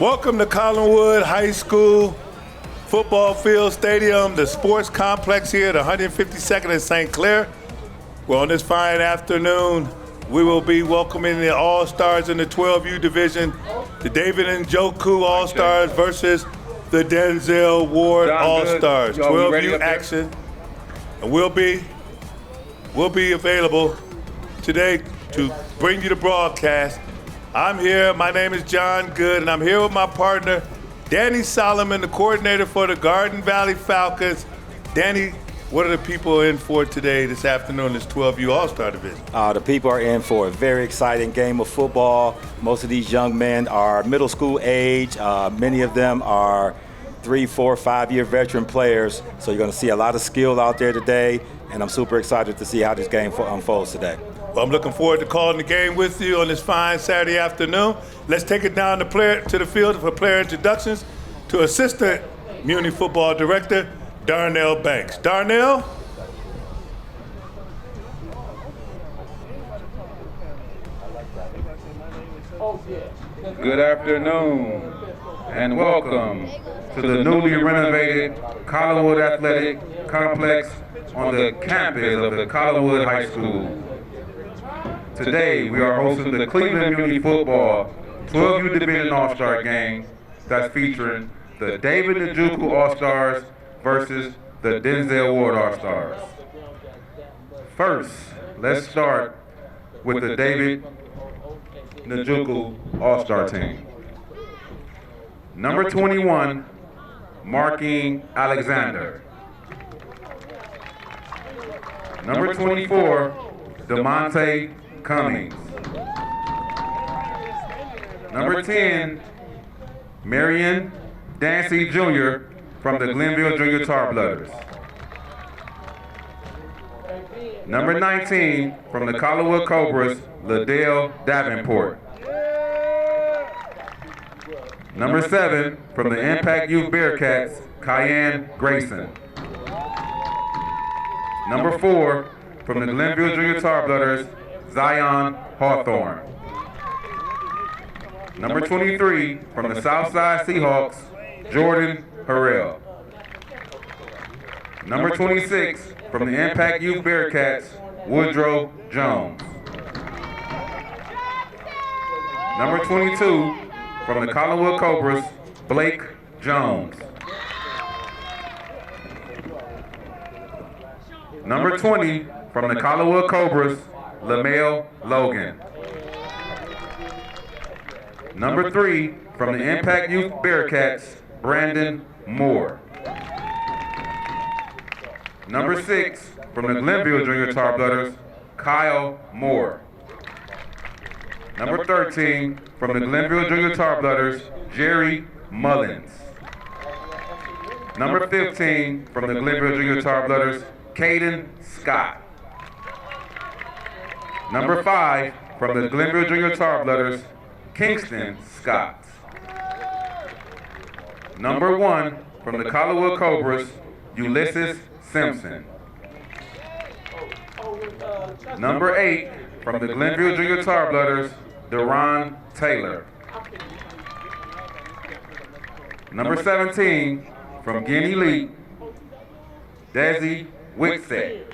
Welcome to Collinwood High School Football Field Stadium, the sports complex here at 152nd and St. Clair. Well, on this fine afternoon, we will be welcoming the All-Stars in the 12U division, the David Njoku All-Stars versus the Denzel Ward All-Stars. 12U action. And we'll be available today to bring you the broadcast. I'm here, my name is John Good, and I'm here with my partner, Danny Solomon, the coordinator for the Garden Valley Falcons. Danny, what are the people in for today, this afternoon, this 12U All-Star Division? The people are in for a very exciting game of football. Most of these young men are middle school age. Many of them are 3, 4, 5-year veteran players. So you're going to see a lot of skill out there today, and I'm super excited to see how this game unfolds today. Well, I'm looking forward to calling the game with you on this fine Saturday afternoon. Let's take it down to the field for player introductions to Assistant Muny Football Director, Darnell Banks. Darnell? Good afternoon and welcome to the newly renovated Collinwood Athletic Complex on the campus of the Collinwood High School. Today we are hosting the Cleveland Muny Football 12U Division All-Star Game that's featuring the David Njoku All-Stars versus the Denzel Ward All-Stars. First, let's start with the David Njoku All-Star team. Number 21, Marking Alexander. Number 24, DeMonte Cummings. Number 10, Marion Dancy Jr. from the Glenville Junior Tar Blooders. Number 19, from the Collinwood Cobras, Liddell Davenport. Number 7, from the Impact Youth Bearcats, Cayenne Grayson. Number 4, from the Glenville Junior Tar Blooders, Zion Hawthorne. Number 23, from the Southside Seahawks, Jordan Harrell. Number 26, from the Impact Youth Bearcats, Woodrow Jones. Number 22, from the Collinwood Cobras, Blake Jones. Number 20, from the Collinwood Cobras, LaMel Logan. Number 3, from the Impact Youth Bearcats, Brandon Moore. Number 6, from the Glenville Junior Tar Blooders, Kyle Moore. Number 13, from the Glenville Junior Tar Blooders, Jerry Mullins. Number 15, from the Glenville Junior Tar Blooders, Caden Scott. Number 5, from the Glenville Junior Tar Blooders, Kingston Scott. Number 1, from the Collinwood Cobras, Ulysses Simpson. Number 8, from the Glenville Junior Tar Blooders, Deron Taylor. Number 17, from Guinea Lee, Desi Wixet.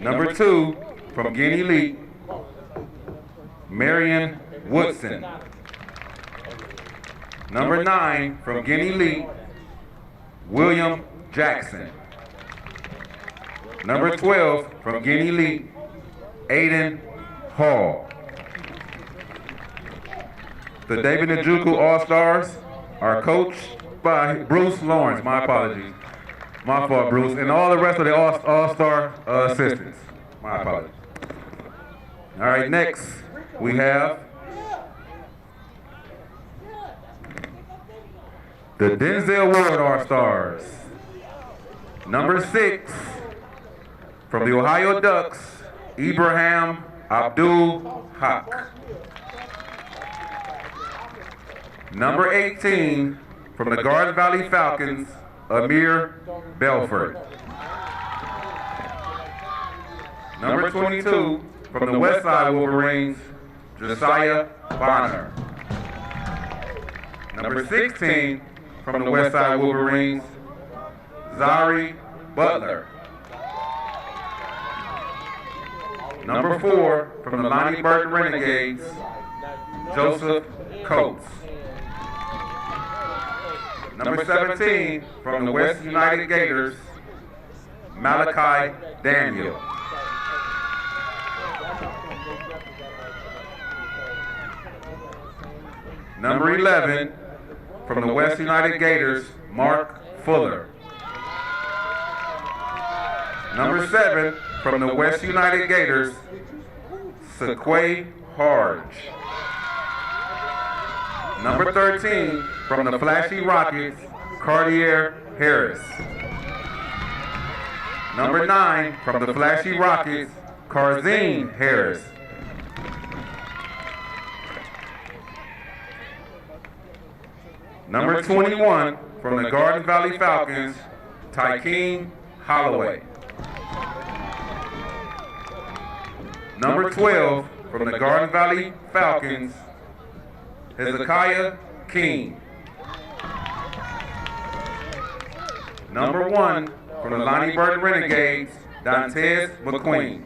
Number 2, from Guinea Lee, Marion Woodson. Number 9, from Guinea Lee, William Jackson. Number 12, from Guinea Lee, Aiden Hall. The David Njoku All-Stars are coached by Bruce Lawrence. My apologies. My fault, Bruce. And all the rest of the All-Star assistants. My apologies. All right, next we have the Denzel Ward All-Stars. Number 6, from the Ohio Ducks, Ibrahim Abdul Haq. Number 18, from the Garden Valley Falcons, Amir Belford. Number 22, from the Westside Wolverines, Josiah Bonner. Number 16 from the Westside Wolverines, Zari Butler. Number 4 from the Lonnie Burton Renegades, Joseph Coates. Number 17 from the West United Gators, Malachi Daniel. Number 11 from the West United Gators, Mark Fuller. Number 7 from the West United Gators, Sequay Harge. Number 13 from the Flashy Rockets, Cartier Harris. Number 9 from the Flashy Rockets, Carzine Harris. Number 21 from the Garden Valley Falcons, Tykeem Holloway. Number 12 from the Garden Valley Falcons, Hezekiah King. Number 1 from the Lonnie Burton Renegades, Dantes McQueen.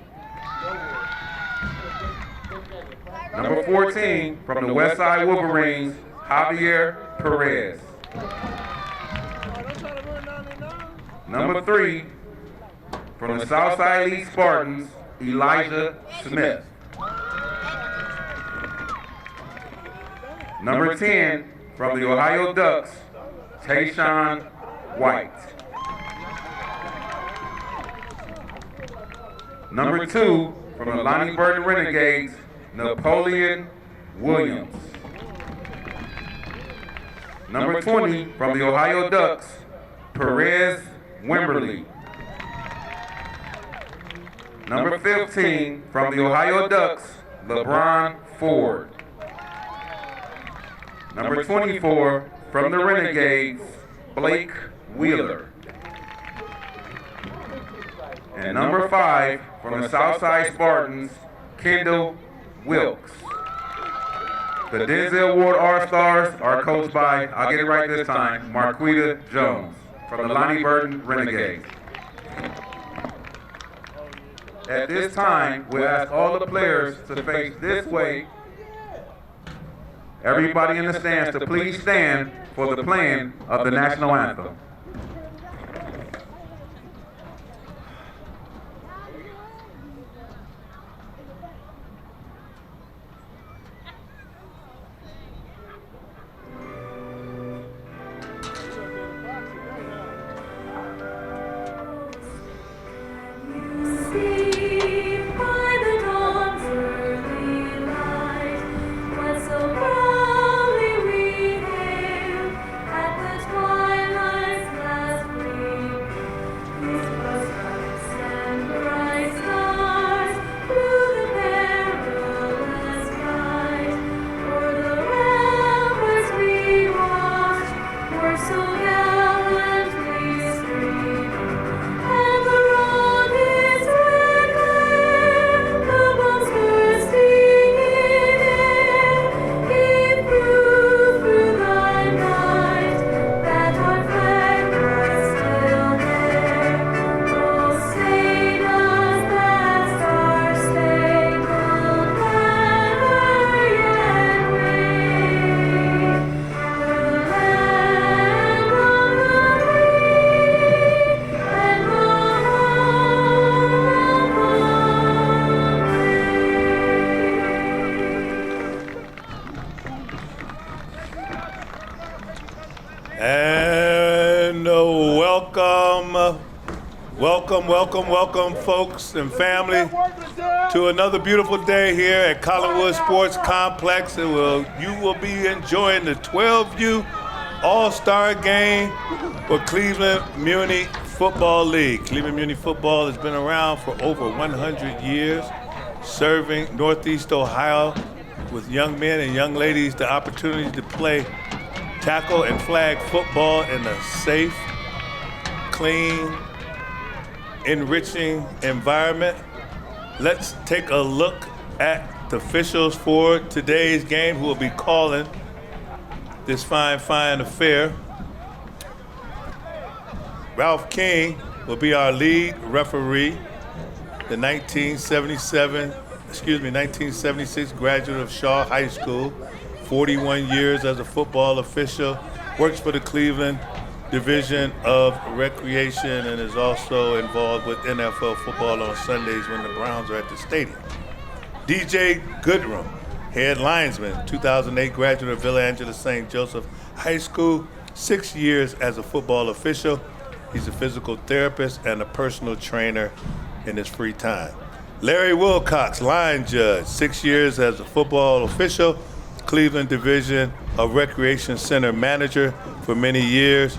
Number 14 from the Westside Wolverines, Javier Perez. Number 3 from the Southside Elite Spartans, Elijah Smith. Number 10 from the Ohio Ducks, Tayshawn White. Number 2 from the Lonnie Burton Renegades, Napoleon Williams. Number 20 from the Ohio Ducks, Perez Wimberly. Number 15 from the Ohio Ducks, LeBron Ford. Number 24 from the Renegades, Blake Wheeler. And number 5 from the Southside Spartans, Kendall Wilkes. The Denzel Ward All-Stars are coached by, I'll get it right this time, Marquita Jones from the Lonnie Burton Renegades. At this time, we'll ask all the players to face this way. Everybody in the stands to please stand for the playing of the national anthem. Welcome, folks and family, to another beautiful day here at Collinwood Sports Complex. You will be enjoying the 12U All-Star Game for Cleveland Muny Football League. Cleveland Muny Football has been around for over 100 years, serving Northeast Ohio with young men and young ladies the opportunity to play tackle and flag football in a safe, clean, enriching environment. Let's take a look at the officials for today's game who will be calling this fine affair. Ralph King will be our lead referee. The 1976 graduate of Shaw High School, 41 years as a football official, works for the Cleveland Division of Recreation and is also involved with NFL football on Sundays when the Browns are at the stadium. DJ Goodrum, head linesman, 2008 graduate of Villa Angela St. Joseph High School, 6 years as a football official. He's a physical therapist and a personal trainer in his free time. Larry Wilcox, line judge, 6 years as a football official, Cleveland Division of Recreation Center manager for many years.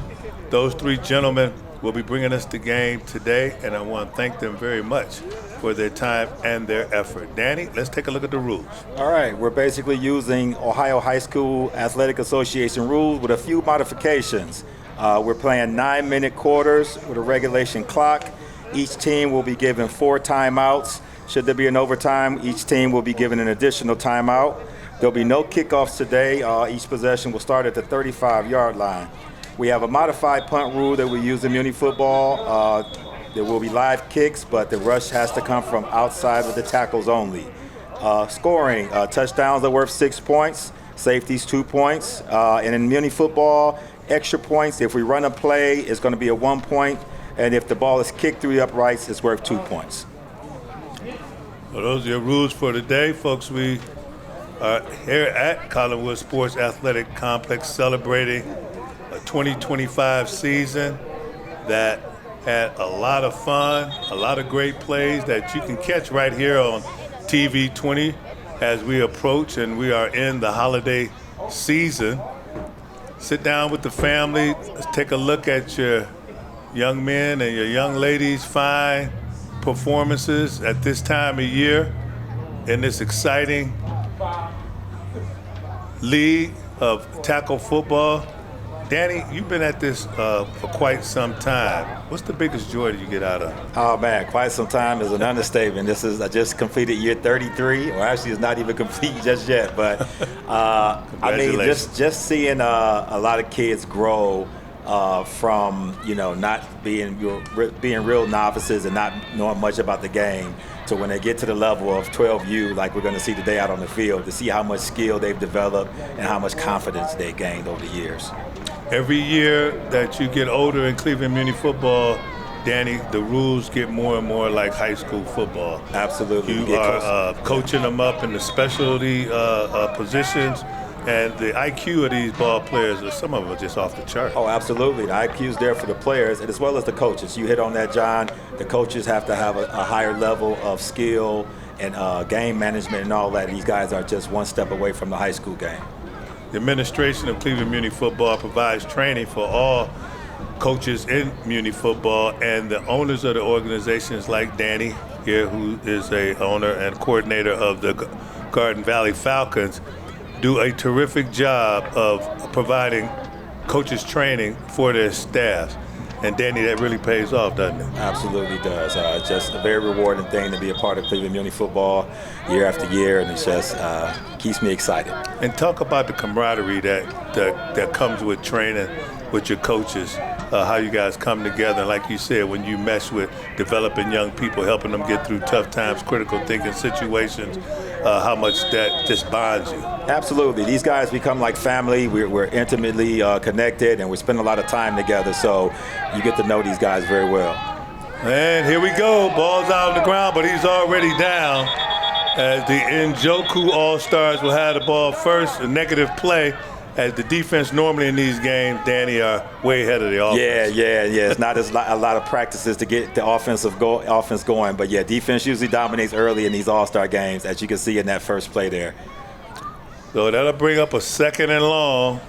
Those three gentlemen will be bringing us the game today, and I want to thank them very much for their time and their effort. Danny, let's take a look at the rules. All right, we're basically using Ohio High School Athletic Association rules with a few modifications. We're playing 9-minute quarters with a regulation clock. Each team will be given 4 timeouts. Should there be an overtime, each team will be given an additional timeout. There'll be no kickoffs today. Each possession will start at the 35-yard line. We have a modified punt rule that we use in Muny football. There will be live kicks, but the rush has to come from outside with the tackles only. Scoring, touchdowns are worth 6 points, safeties 2 points. And in Muny football, extra points, if we run a play, it's going to be a 1 point. And if the ball is kicked through the uprights, it's worth 2 points. Well, those are your rules for today, folks. We are here at Collinwood Sports Athletic Complex celebrating a 2025 season that had a lot of fun, a lot of great plays that you can catch right here on TV20 as we approach and we are in the holiday season. Sit down with the family. Let's take a look at your young men and your young ladies' fine performances at this time of year in this exciting league of tackle football. Danny, you've been at this for quite some time. What's the biggest joy that you get out of it? Oh man, quite some time is an understatement. I just completed year 33, or actually it's not even complete just yet. But I mean, just seeing a lot of kids grow from not being real novices and not knowing much about the game to when they get to the level of 12U, like we're going to see today out on the field, to see how much skill they've developed and how much confidence they gained over the years. Every year that you get older in Cleveland Muny football, Danny, the rules get more and more like high school football. Absolutely. You are coaching them up in the specialty positions, and the IQ of these ball players, some of them are just off the chart. Oh, absolutely. The IQ is there for the players, and as well as the coaches. You hit on that, John. The coaches have to have a higher level of skill and game management and all that. These guys are just one step away from the high school game. The administration of Cleveland Muny Football provides training for all coaches in Muny Football, and the owners of the organizations like Danny here, who is a owner and coordinator of the Garden Valley Falcons, do a terrific job of providing coaches training for their staffs. And Danny, that really pays off, doesn't it? Absolutely does. Just a very rewarding thing to be a part of Cleveland Muny Football year after year, and it just keeps me excited. And talk about the camaraderie that comes with training with your coaches, how you guys come together. Like you said, when you mesh with developing young people, helping them get through tough times, critical thinking situations, how much that just bonds you. Absolutely. These guys become like family. We're intimately connected, and we spend a lot of time together, so you get to know these guys very well. And here we go. Ball's out on the ground, but he's already down as the Njoku All-Stars will have the ball first. A negative play, as the defense normally in these games, Danny, are way ahead of the offense. Yeah. It's not a lot of practices to get the offense going, but yeah, defense usually dominates early in these All-Star games, as you can see in that first play there. So that'll bring up a 2nd and long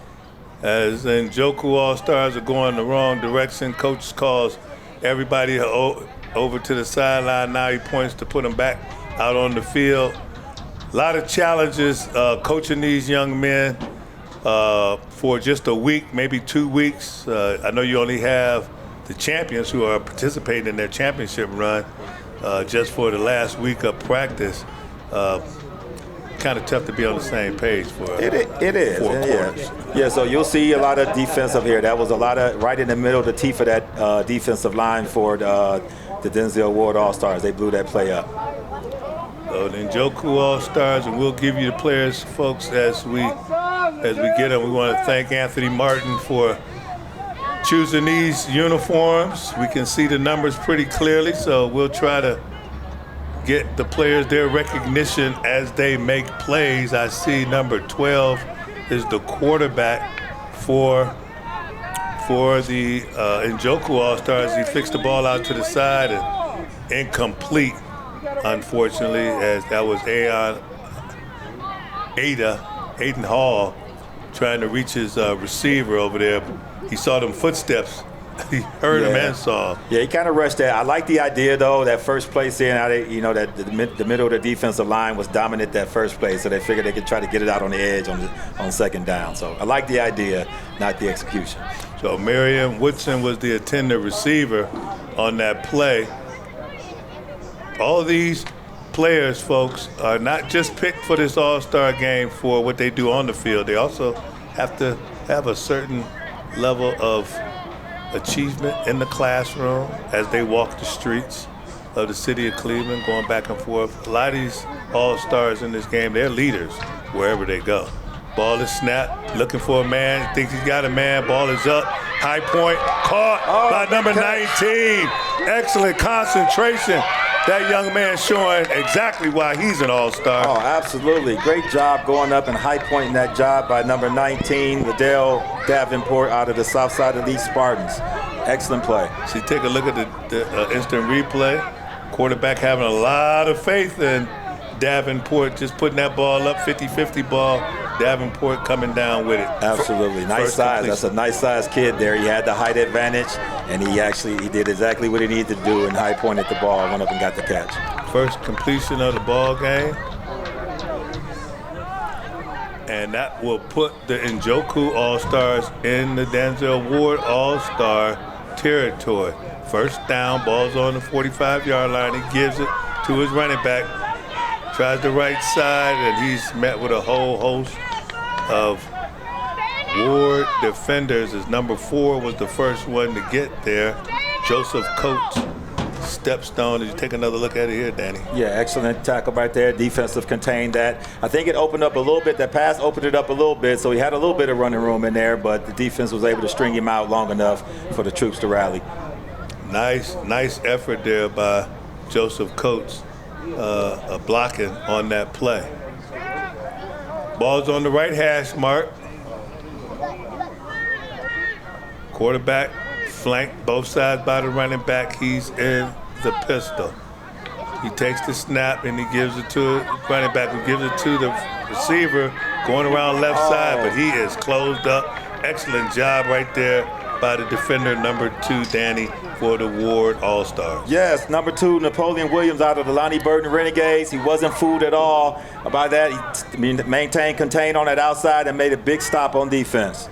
as Njoku All-Stars are going the wrong direction. Coach calls everybody over to the sideline. Now he points to put them back out on the field. A lot of challenges coaching these young men for just a week, maybe 2 weeks. I know you only have the champions who are participating in their championship run just for the last week of practice. kind of tough to be on the same page for it is. 4 quarters. Yeah, so you'll see a lot of defensive here. That was a lot of right in the middle of the teeth of that defensive line for the Denzel Ward All-Stars. They blew that play up. So the Njoku All-Stars, and we'll give you the players, folks, as we get them. We want to thank Anthony Martin for choosing these uniforms. We can see the numbers pretty clearly, so we'll try to get the players their recognition as they make plays. I see number 12 is the quarterback for the Njoku All-Stars. He fixed the ball out to the side and incomplete, unfortunately, as that was Aiden Hall trying to reach his receiver over there. He saw them footsteps. He heard him and saw him. Yeah, he kind of rushed that. I like the idea, though, that first place in, that the middle of the defensive line was dominant that first place, so they figured they could try to get it out on the edge on second down. So I like the idea, not the execution. So Marion Woodson was the intended receiver on that play. All these players, folks, are not just picked for this All-Star game for what they do on the field. They also have to have a certain level of achievement in the classroom as they walk the streets of the city of Cleveland, going back and forth. A lot of these All-Stars in this game, they're leaders wherever they go. Ball is snapped, looking for a man, thinks he's got a man, ball is up, high point, caught by number 19. Excellent concentration. That young man showing exactly why he's an All-Star. Oh, absolutely. Great job going up and high pointing that job by number 19, Liddell Davenport out of the south side of these Spartans. Excellent play. See, take a look at the instant replay. Quarterback having a lot of faith in Davenport, just putting that ball up, 50-50 ball. Davenport coming down with it. Absolutely. Nice size. That's a nice size kid there. He had the height advantage, and he did exactly what he needed to do and high pointed the ball, went up and got the catch. First completion of the ball game. And that will put the Njoku All-Stars in the Denzel Ward All-Star territory. First down, ball's on the 45-yard line. He gives it to his running back. Tries the right side, and he's met with a whole host of Ward defenders, as number 4 was the first one to get there. Joseph Coates, stepstone. Did you take another look at it here, Danny? Yeah, excellent tackle right there. Defensive contained that. I think it opened up a little bit. That pass opened it up a little bit, so he had a little bit of running room in there, but the defense was able to string him out long enough for the troops to rally. Nice effort there by Joseph Coates. Blocking on that play. Ball's on the right hash mark. Quarterback flanked both sides by the running back. He's in the pistol. He takes the snap and he gives it to the running back, who gives it to the receiver going around left side, but he is closed up. Excellent job right there by the defender, number 2, Danny, for the Ward All-Stars. Yes, number 2, Napoleon Williams out of the Lonnie Burton Renegades. He wasn't fooled at all by that. He maintained, contained on that outside and made a big stop on defense.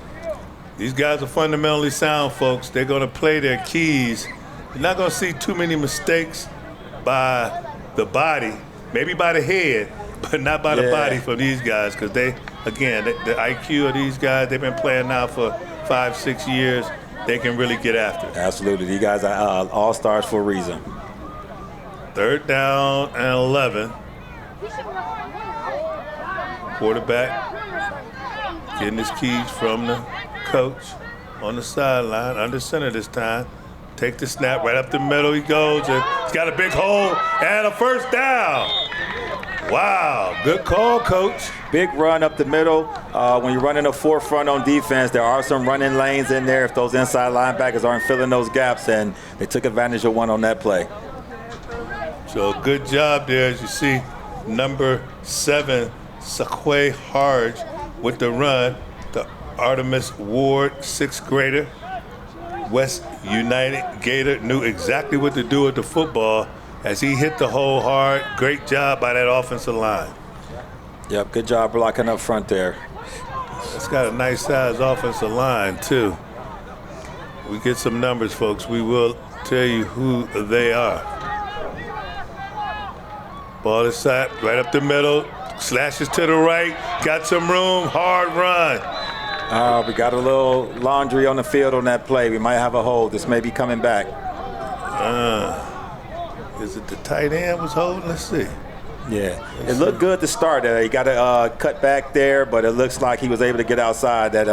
These guys are fundamentally sound, folks. They're going to play their keys. You're not going to see too many mistakes by the body, maybe by the head, but not by the body from these guys, because they, again, the IQ of these guys, they've been playing now for 5-6 years. They can really get after it. Absolutely. These guys are all-stars for a reason. 3rd down and 11. Quarterback getting his keys from the coach on the sideline, under center this time. Take the snap right up the middle. He goes, and he's got a big hole and a first down. Wow, good call, Coach. Big run up the middle. When you're running a forefront on defense, there are some running lanes in there if those inside linebackers aren't filling those gaps, and they took advantage of one on that play. So good job there, as you see, number 7, Saquay Harge with the run. The Artemis Ward, 6th grader, West United Gator, knew exactly what to do with the football as he hit the hole hard. Great job by that offensive line. Yep, good job blocking up front there. It's got a nice size offensive line, too. We get some numbers, folks. We will tell you who they are. Ball is set right up the middle. Hawk slashes to the right, got some room, hard run. We got a little laundry on the field on that play. We might have a hold. This may be coming back. Is it the tight end was holding? Let's see. Yeah, it looked good to start. He got a cut back there, but it looks like he was able to get outside. That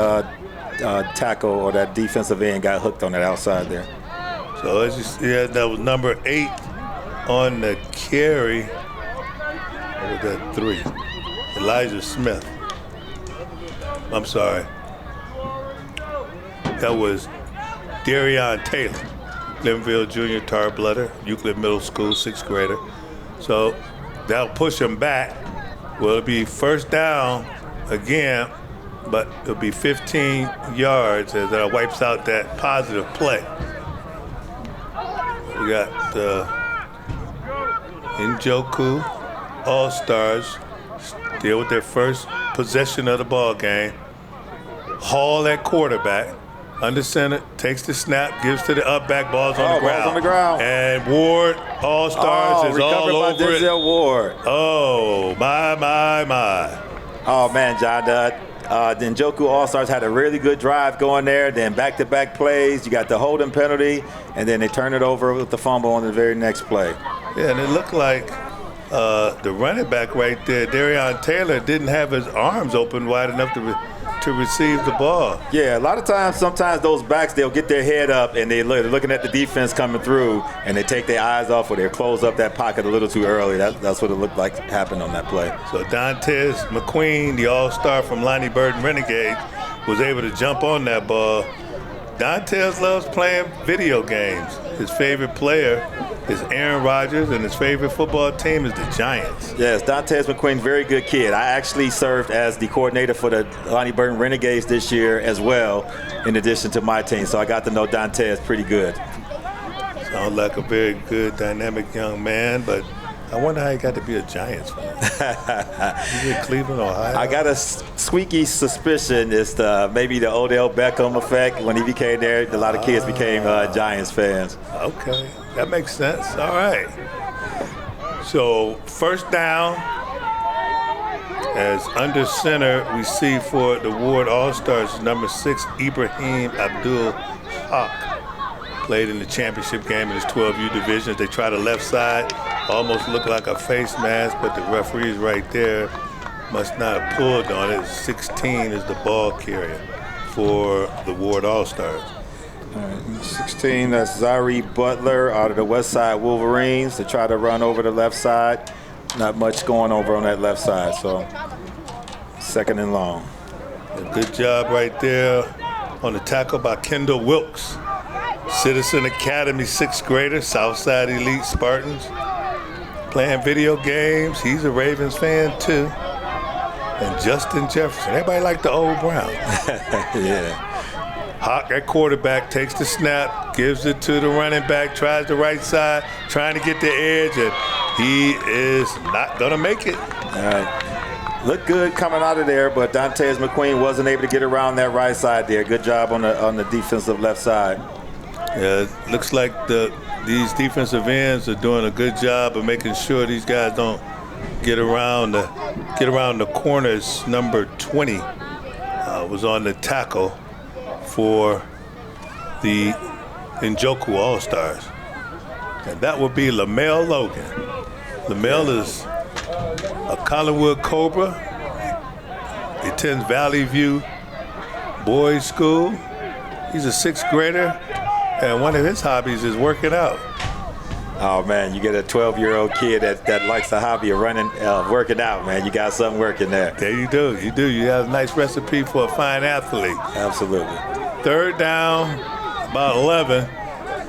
tackle or that defensive end got hooked on that outside there. So as you see, that was number 8 on the carry. What was that 3? Elijah Smith. I'm sorry. That was Darion Taylor, Glenville Junior Tar Blooder, Euclid Middle School, 6th grader. So that'll push him back. Well, it'll be first down again, but it'll be 15 yards as that wipes out that positive play. We got Njoku All-Stars still with their first possession of the ball game. Hall at quarterback. Under center, takes the snap, gives to the up back, ball's on the ground. Ball's on the ground. And Ward, All-Stars, is all over by Denzel it. Ward. Oh, my. Oh, man, John, the Njoku All-Stars had a really good drive going there, then back-to-back plays. You got the holding penalty, and then they turn it over with the fumble on the very next play. Yeah, and it looked like the running back right there, Darion Taylor, didn't have his arms open wide enough to receive the ball. Yeah, a lot of times, sometimes those backs, they'll get their head up and they're looking at the defense coming through, and they take their eyes off or they close up that pocket a little too early. That's what it looked like happened on that play. So Dantes McQueen, the all-star from Lonnie Burton Renegades, was able to jump on that ball. Dantes loves playing video games. His favorite player is Aaron Rodgers, and his favorite football team is the Giants. Yes, Dantes McQueen, very good kid. I actually served as the coordinator for the Lonnie Burton Renegades this year as well, in addition to my team. So I got to know Dantes pretty good. Sounds like a very good, dynamic young man, but I wonder how he got to be a Giants fan. He's in Cleveland, Ohio. I got a squeaky suspicion it's maybe the Odell Beckham effect. When he became there, a lot of kids became Giants fans. Okay, that makes sense. All right. So first down, as under center, we see for the Ward All-Stars, number 6, Ibrahim Abdul Haq. Played in the championship game in his 12U divisions. They try the left side, almost look like a face mask, but the referees right there must not have pulled on it. 16 is the ball carrier for the Ward All-Stars. 16, that's Zari Butler out of the West Side Wolverines to try to run over the left side. Not much going over on that left side, so second and long. A good job right there on the tackle by Kendall Wilkes. Citizen Academy 6th grader, Southside Elite Spartans. Playing video games. He's a Ravens fan too. And Justin Jefferson. Everybody like the old Brown. Yeah. Hawk at quarterback, takes the snap, gives it to the running back, tries the right side, trying to get the edge, and he is not going to make it. All right. Looked good coming out of there, but Dantes McQueen wasn't able to get around that right side there. Good job on the defensive left side. Yeah, it looks like these defensive ends are doing a good job of making sure these guys don't get around the corners. Number 20 was on the tackle for the Njoku All-Stars. And that would be Lamel Logan. Lamel is a Collinwood Cobra. He attends Valley View Boys School. He's a 6th grader. And one of his hobbies is working out. Oh, man, you get a 12-year-old kid that likes the hobby of working out, man. You got something working there. There you do. You do. You have a nice recipe for a fine athlete. Absolutely. Third down, about 11.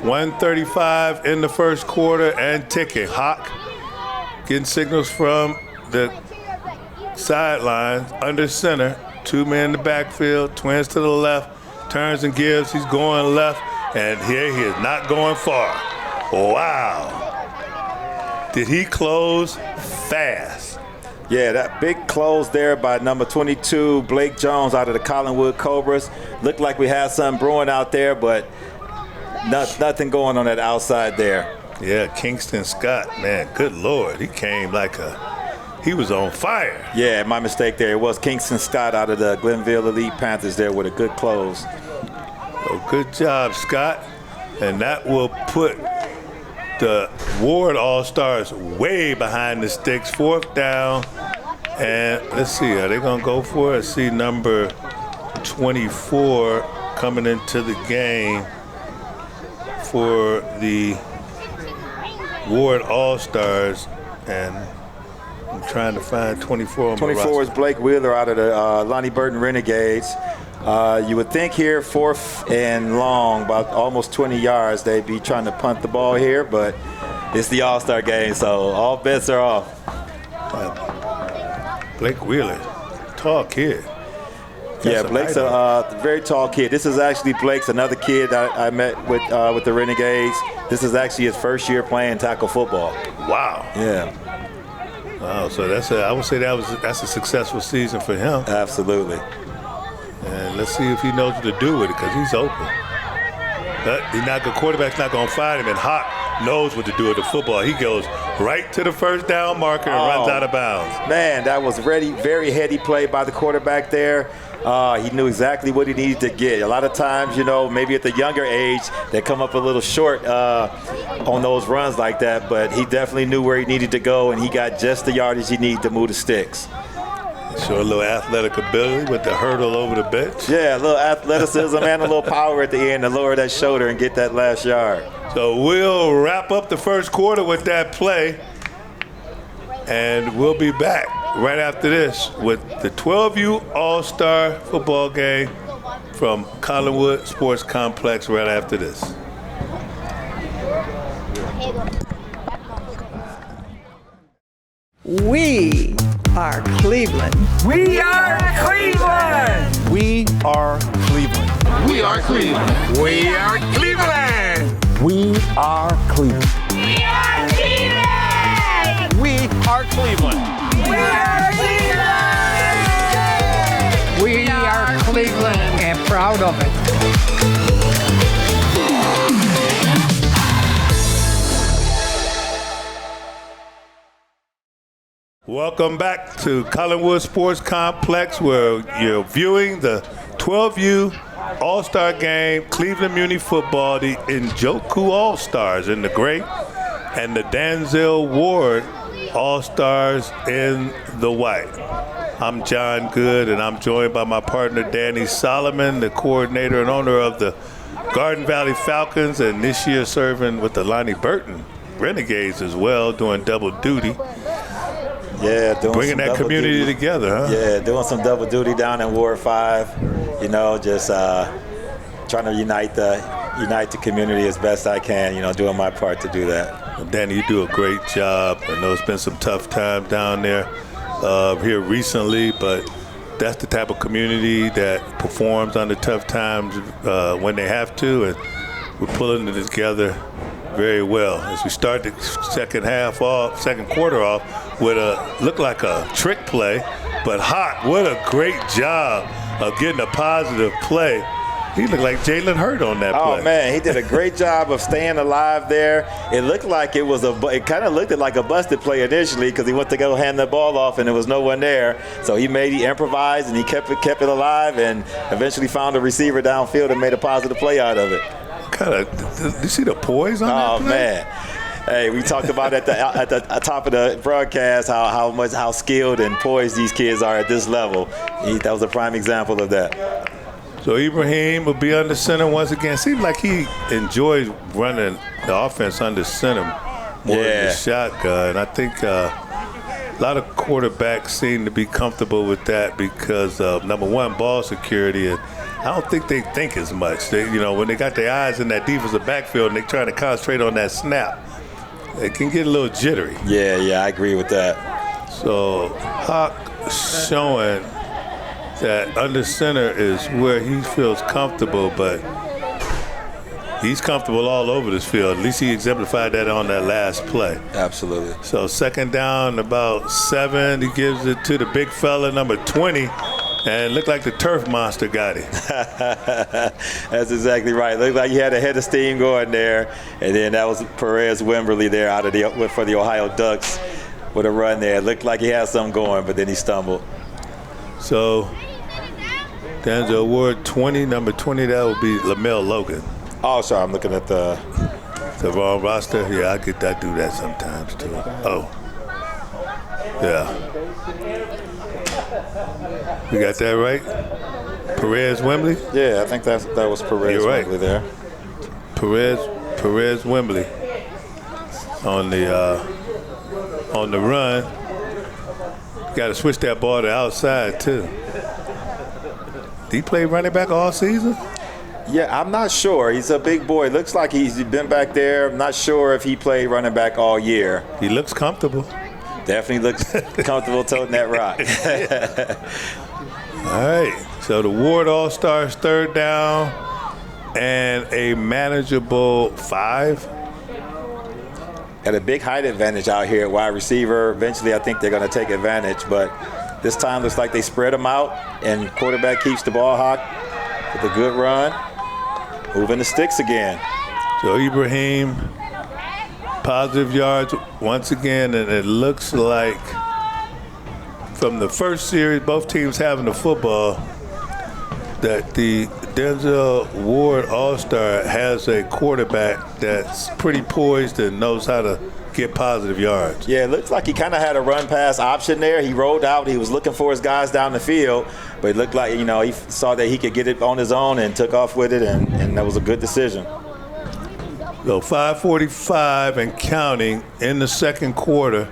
1:35 in the first quarter and ticking. Hawk getting signals from the sidelines, under center. 2 men in the backfield, twins to the left, turns and gives. He's going left. And here he is not going far. Wow. Did he close fast? Yeah, that big close there by number 22, Blake Jones out of the Collinwood Cobras. Looked like we had something brewing out there, but nothing going on that outside there. Yeah, Kingston Scott, man, good Lord. He came like he was on fire. Yeah, my mistake there. It was Kingston Scott out of the Glenville Elite Panthers there with a good close. So good job, Scott. And that will put the Ward All-Stars way behind the sticks. 4th down. And let's see, are they going to go for it? Let's see, number 24 coming into the game for the Ward All-Stars. And I'm trying to find 24 on 24 is Blake Wheeler out of the Lonnie Burton Renegades. You would think here, 4th and long, about almost 20 yards, they'd be trying to punt the ball here, but it's the All-Star game, so all bets are off. Blake Wheeler, tall kid. Yeah, Blake's a very tall kid. This is actually Blake's another kid I met with the Renegades. This is actually his first year playing tackle football. Wow. Yeah. Wow, so I would say that's a successful season for him. Absolutely. And let's see if he knows what to do with it, because he's open. The quarterback's not going to find him, and Hawk knows what to do with the football. He goes right to the 1st down marker and runs out of bounds. Man, that was very heady play by the quarterback there. He knew exactly what he needed to get. A lot of times, maybe at the younger age, they come up a little short on those runs like that, but he definitely knew where he needed to go, and he got just the yardage he needed to move the sticks. Show a little athletic ability with the hurdle over the bench. Yeah, a little athleticism and a little power at the end to lower that shoulder and get that last yard. So we'll wrap up the first quarter with that play, and we'll be back right after this with the 12U All-Star football game from Cleveland Sports Complex right after this. We are Cleveland. We are Cleveland. We are Cleveland. We are Cleveland. We are Cleveland. We are Cleveland. We are Cleveland. We are Cleveland. We are Cleveland. We are Cleveland and proud of it. Welcome back to Collinwood Sports Complex, where you're viewing the 12U All-Star Game, Cleveland Muny Football, the Njoku All-Stars in the gray, and the Danzel Ward All-Stars in the white. I'm John Good, and I'm joined by my partner, Danny Solomon, the coordinator and owner of the Garden Valley Falcons, and this year serving with the Lonnie Burton Renegades as well, doing double duty. Yeah, bringing that community together, huh? Yeah, doing some double duty down in Ward 5. Just trying to unite the community as best I can. Doing my part to do that. Well, Danny, you do a great job. I know it's been some tough times down there here recently, but that's the type of community that performs under tough times when they have to, and we're pulling it together very well as we start the second quarter off with look like a trick play, but Hawk, what a great job of getting a positive play. He looked like Jalen Hurd on that play. Oh man, he did a great job of staying alive there. It looked like it kind of looked like a busted play initially because he went to go hand the ball off and there was no one there. So he improvised and he kept it alive and eventually found a receiver downfield and made a positive play out of it. Did you see the poise on that play? Man. Hey, we talked about at the top of the broadcast how skilled and poised these kids are at this level. That was a prime example of that. So Ibrahim will be under center once again. Seems like he enjoys running the offense under center more than the shotgun. I think a lot of quarterbacks seem to be comfortable with that because of, number one, ball security, and I don't think they think as much. They, when they got their eyes in that defensive backfield and they're trying to concentrate on that snap, it can get a little jittery. Yeah, I agree with that. So Hawk showing that under center is where he feels comfortable, but he's comfortable all over this field. At least he exemplified that on that last play. Absolutely. So second down, about 7. He gives it to the big fella, number 20. And looked like the turf monster got it. That's exactly right. Looked like he had a head of steam going there. And then that was Perez Wimberly there for the Ohio Ducks. with a run there. It looked like he had something going, but then he stumbled. So, Denzel Ward, 20, number 20, that would be Lamell Logan. Oh, sorry, I'm looking at the wrong roster. Yeah, I do that sometimes too. Oh, yeah. You got that right? Perez Wembley? Yeah, I think that was Perez You're right. Wembley there. Perez Wembley on the run. Got to switch that ball to outside too. Did he play running back all season? Yeah, I'm not sure. He's a big boy. Looks like he's been back there. I'm not sure if he played running back all year. He looks comfortable. Definitely looks comfortable toting that rock. All right. So the Ward All-Stars, third down and a manageable 5. Got a big height advantage out here at wide receiver. Eventually, I think they're going to take advantage, but this time looks like they spread them out, and quarterback keeps the ball hot with a good run. Moving the sticks again. So Ibrahim, positive yards once again, and it looks like from the first series, both teams having the football, that the Denzel Ward All-Star has a quarterback that's pretty poised and knows how to get positive yards. Yeah, it looks like he kind of had a run-pass option there. He rolled out. He was looking for his guys down the field, but it looked like, he saw that he could get it on his own and took off with it, and that was a good decision. So 5:45 and counting in the second quarter.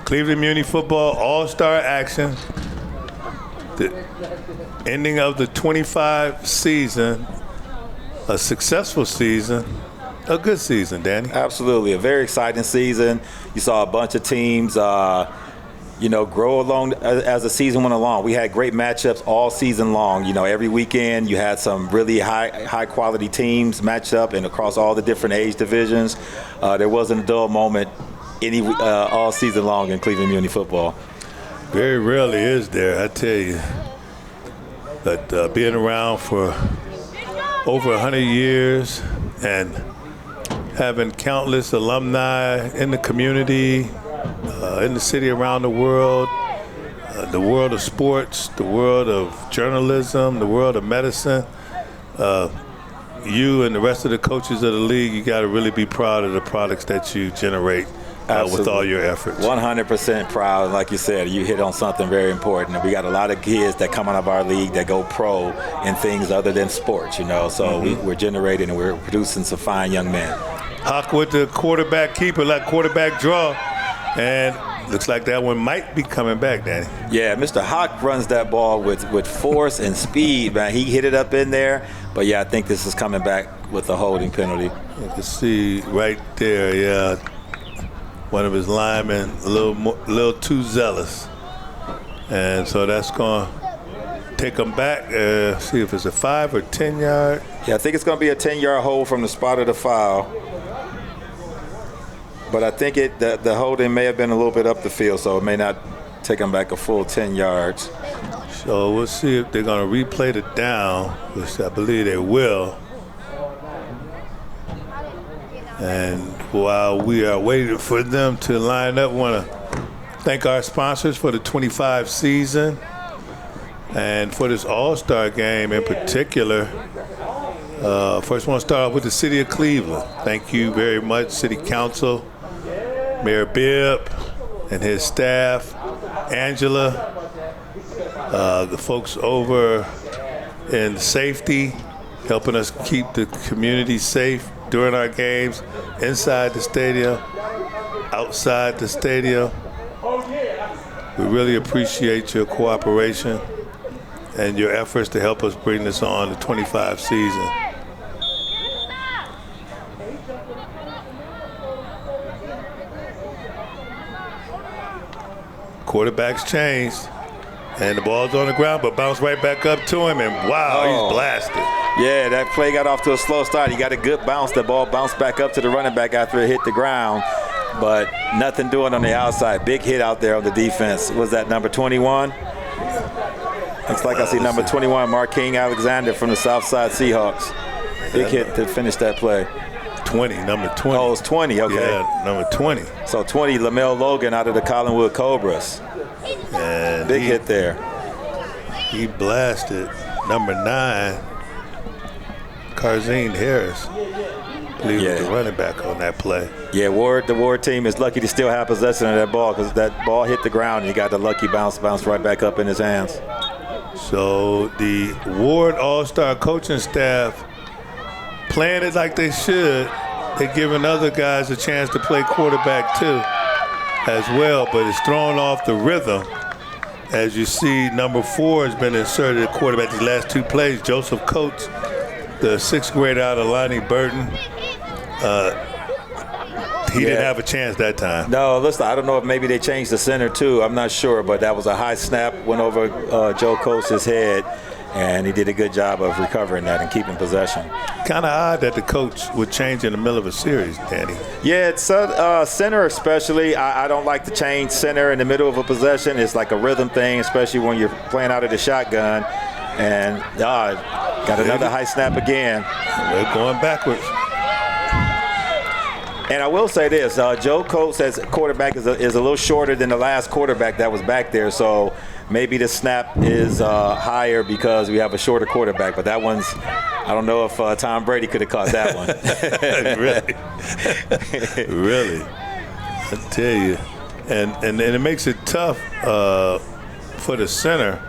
Cleveland Muny Football All-Star action. The ending of the 25 season, a successful season, a good season, Danny. Absolutely, a very exciting season. You saw a bunch of teams, grow along as the season went along. We had great matchups all season long. Every weekend you had some really high quality teams match up, and across all the different age divisions, there wasn't a dull moment all season long in Cleveland Muny football. Very rarely is there, I tell you. But being around for over 100 years and having countless alumni in the community, in the city, around the world of sports, the world of journalism, the world of medicine, you and the rest of the coaches of the league, you got to really be proud of the products that you generate with all your efforts. 100% proud. Like you said, you hit on something very important. We got a lot of kids that come out of our league that go pro in things other than sports, so we're generating and we're producing some fine young men. Hawk with the quarterback keeper, like quarterback draw, and looks like that one might be coming back, Danny. Yeah, Mr. Hawk runs that ball with force and speed, man. He hit it up in there, but yeah, I think this is coming back with a holding penalty. You can see right there, yeah, one of his linemen a little too zealous, and so that's going to take him back. See if it's a 5 or 10 yard. Yeah, I think it's going to be a 10-yard hold from the spot of the foul. But I think the holding may have been a little bit up the field, so it may not take them back a full 10 yards. So we'll see if they're going to replay the down, which I believe they will. And while we are waiting for them to line up, I want to thank our sponsors for the 25 season and for this All-Star game in particular. First, I want to start off with the City of Cleveland. Thank you very much, City Council, Mayor Bibb and his staff, Angela, the folks over in safety, helping us keep the community safe during our games, inside the stadium, outside the stadium. We really appreciate your cooperation and your efforts to help us bring this on the 25 season. Quarterback's changed, and the ball's on the ground, but bounced right back up to him, and wow, he's blasted. Yeah, that play got off to a slow start. He got a good bounce. The ball bounced back up to the running back after it hit the ground, but nothing doing on the outside. Big hit out there on the defense. Was that number 21? Looks like I see number 21, Marking Alexander from the Southside Seahawks. Big hit to finish that play. 20, number 20. Oh, it's 20, okay. Yeah, number 20. So 20, Lamel Logan out of the Collinwood Cobras. And Big hit there. He blasted number 9, Carzine Harris. I believe he was the running back on that play. Yeah, the Ward team is lucky to still have possession of that ball because that ball hit the ground and he got the lucky bounce right back up in his hands. So the Ward All-Star coaching staff playing it like they should. They're giving other guys a chance to play quarterback too as well, but it's thrown off the rhythm. As you see, number 4 has been inserted at quarterback these last 2 plays. Joseph Coates, the 6th grader out of Lonnie Burton. He didn't have a chance that time. No, listen, I don't know if maybe they changed the center too. I'm not sure, but that was a high snap, went over Joe Coates' head, and he did a good job of recovering that and keeping possession. Kind of odd that the coach would change in the middle of a series, Danny. Yeah, it's center especially. I don't like to change center in the middle of a possession. It's like a rhythm thing, especially when you're playing out of the shotgun. And got another high snap again. We're going backwards. And I will say this, Joe Coates as quarterback is a little shorter than the last quarterback that was back there, so maybe the snap is higher because we have a shorter quarterback, but that one's, I don't know if Tom Brady could have caught that one. Really? I tell you. And it makes it tough for the center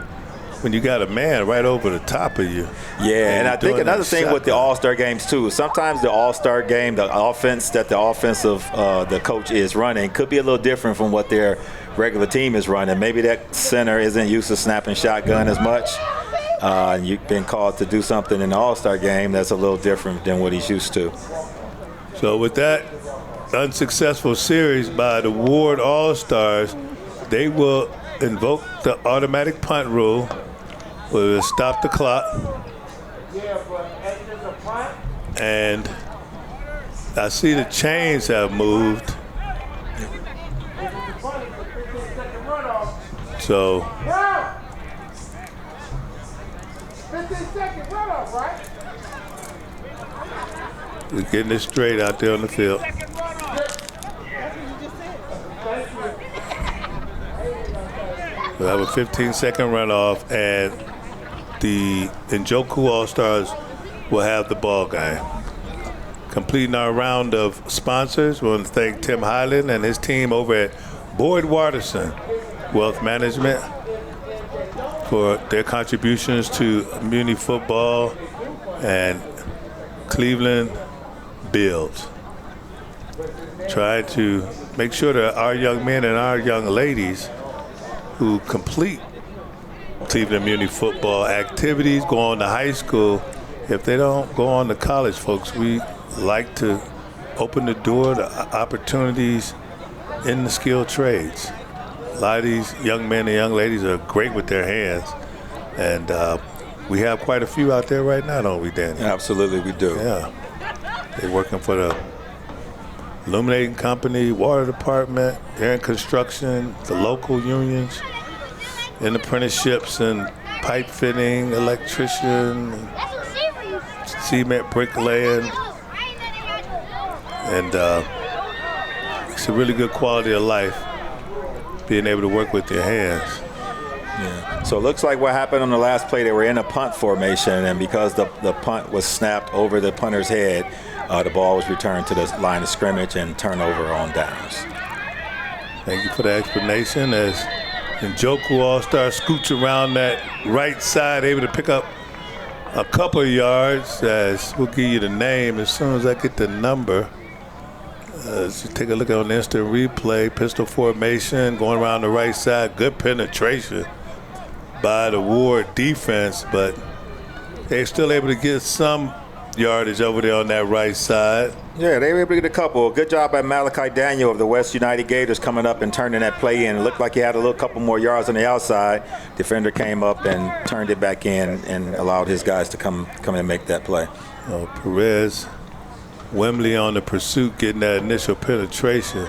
when you got a man right over the top of you. Yeah, and I think another thing with the All-Star games too, sometimes the All-Star game, the offense that the offensive the coach is running could be a little different from what their regular team is running. Maybe that center isn't used to snapping shotgun as much. And you've been called to do something in the All-Star game that's a little different than what he's used to. So with that unsuccessful series by the Ward All-Stars, they will invoke the automatic punt rule. We'll stop the clock. And I see the chains have moved. So 15-second runoff, right? we're getting it straight out there on the field. We'll have a 15-second runoff, and the Njoku All-Stars will have the ball game. Completing our round of sponsors, we want to thank Tim Highland and his team over at Boyd Watterson Wealth Management for their contributions to Muny football and Cleveland Bills. Try to make sure that our young men and our young ladies who complete Cleveland Muny football activities, go on to high school. If they don't go on to college, folks, we like to open the door to opportunities in the skilled trades. A lot of these young men and young ladies are great with their hands, and we have quite a few out there right now, don't we, Danny? Absolutely, we do. Yeah. They're working for the illuminating company, water department, they're in construction, the local unions, in apprenticeships and pipe fitting, electrician, cement bricklaying, and it's a really good quality of life being able to work with your hands. Yeah. So it looks like what happened on the last play, they were in a punt formation, and because the punt was snapped over the punter's head, the ball was returned to the line of scrimmage and turnover on downs. Thank you for the explanation. As Njoku All-Star scoots around that right side, able to pick up a couple of yards, as we'll give you the name as soon as I get the number. Let's just take a look on the instant replay. Pistol formation, going around the right side. Good penetration by the Ward defense, but they're still able to get some yardage over there on that right side. Yeah, they were able to get a couple. Good job by Malachi Daniel of the West United Gators coming up and turning that play in. It looked like he had a little couple more yards on the outside. Defender came up and turned it back in and allowed his guys to come and make that play. Perez Wembley on the pursuit, getting that initial penetration.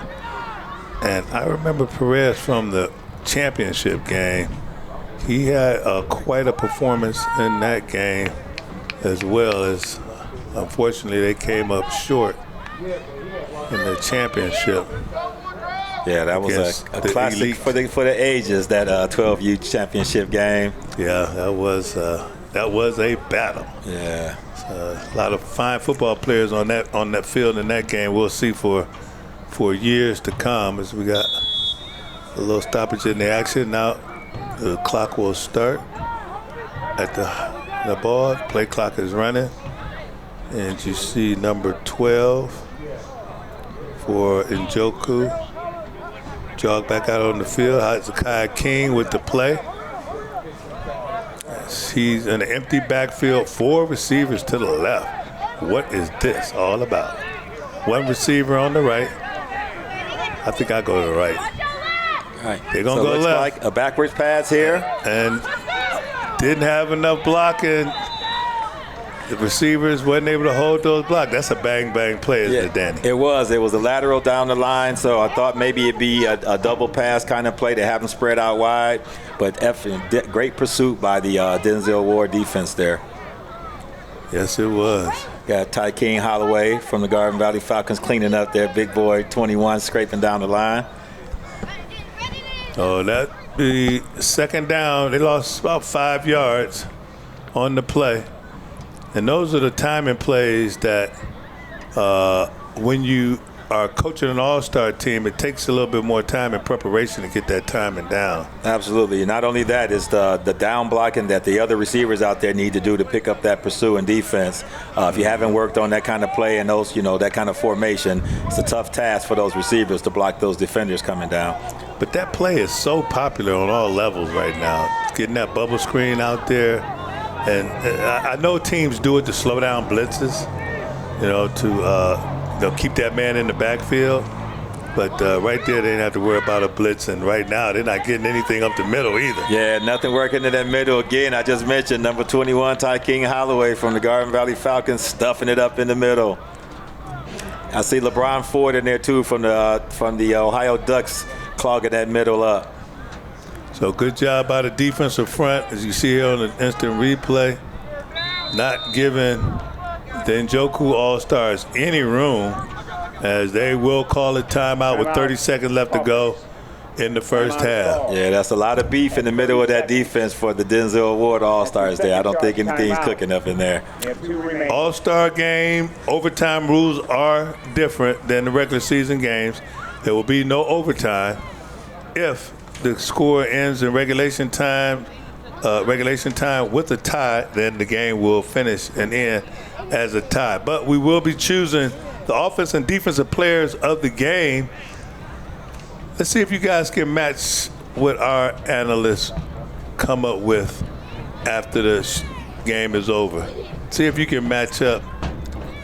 And I remember Perez from the championship game. He had quite a performance in that game, as well as, unfortunately, they came up short in the championship. Yeah, that was a classic elite. for the ages, that 12U championship game. Yeah, that was a battle. Yeah. A lot of fine football players on that field in that game. We'll see for years to come, as we got a little stoppage in the action. Now the clock will start at the ball. Play clock is running, and you see number 12 for Njoku jog back out on the field. Hezekiah King with the play. He's in an empty backfield, 4 receivers to the left. What is this all about? 1 receiver on the right. I think I go to the right. All right. They're going to go looks left. like a backwards pass here. And didn't have enough blocking. The receivers wasn't able to hold those blocks. That's a bang-bang play, isn't it, Danny? It was. It was a lateral down the line, so I thought maybe it'd be a double pass kind of play to have them spread out wide. But great pursuit by the Denzel Ward defense there. Yes, it was. Got Ty King Holloway from the Garden Valley Falcons cleaning up there. Big boy, 21, scraping down the line. Oh, that the second down. They lost about 5 yards on the play. And those are the timing plays that when you are coaching an all-star team, it takes a little bit more time and preparation to get that timing down. Absolutely. Not only that, it's the down blocking that the other receivers out there need to do to pick up that pursuing defense. If you haven't worked on that kind of play and those, that kind of formation, it's a tough task for those receivers to block those defenders coming down. But that play is so popular on all levels right now. Getting that bubble screen out there. And I know teams do it to slow down blitzes, to keep that man in the backfield. But right there, they didn't have to worry about a blitz. And right now, they're not getting anything up the middle either. Yeah, nothing working in that middle. Again, I just mentioned number 21, Ty King Holloway from the Garden Valley Falcons, stuffing it up in the middle. I see LeBron Ford in there, too, from the Ohio Ducks, clogging that middle up. So good job by the defensive front, as you see here on the instant replay, not giving the Njoku All-Stars any room, as they will call a timeout with 30 seconds left to go in the first half. Yeah, that's a lot of beef in the middle of that defense for the Denzel Ward All-Stars there. I don't think anything's cooking up in there. All-Star game, overtime rules are different than the regular season games. There will be no overtime if the score ends in regulation time with a tie, then the game will finish and end as a tie. But we will be choosing the offense and defensive players of the game. Let's see if you guys can match what our analysts come up with after the game is over. See if you can match up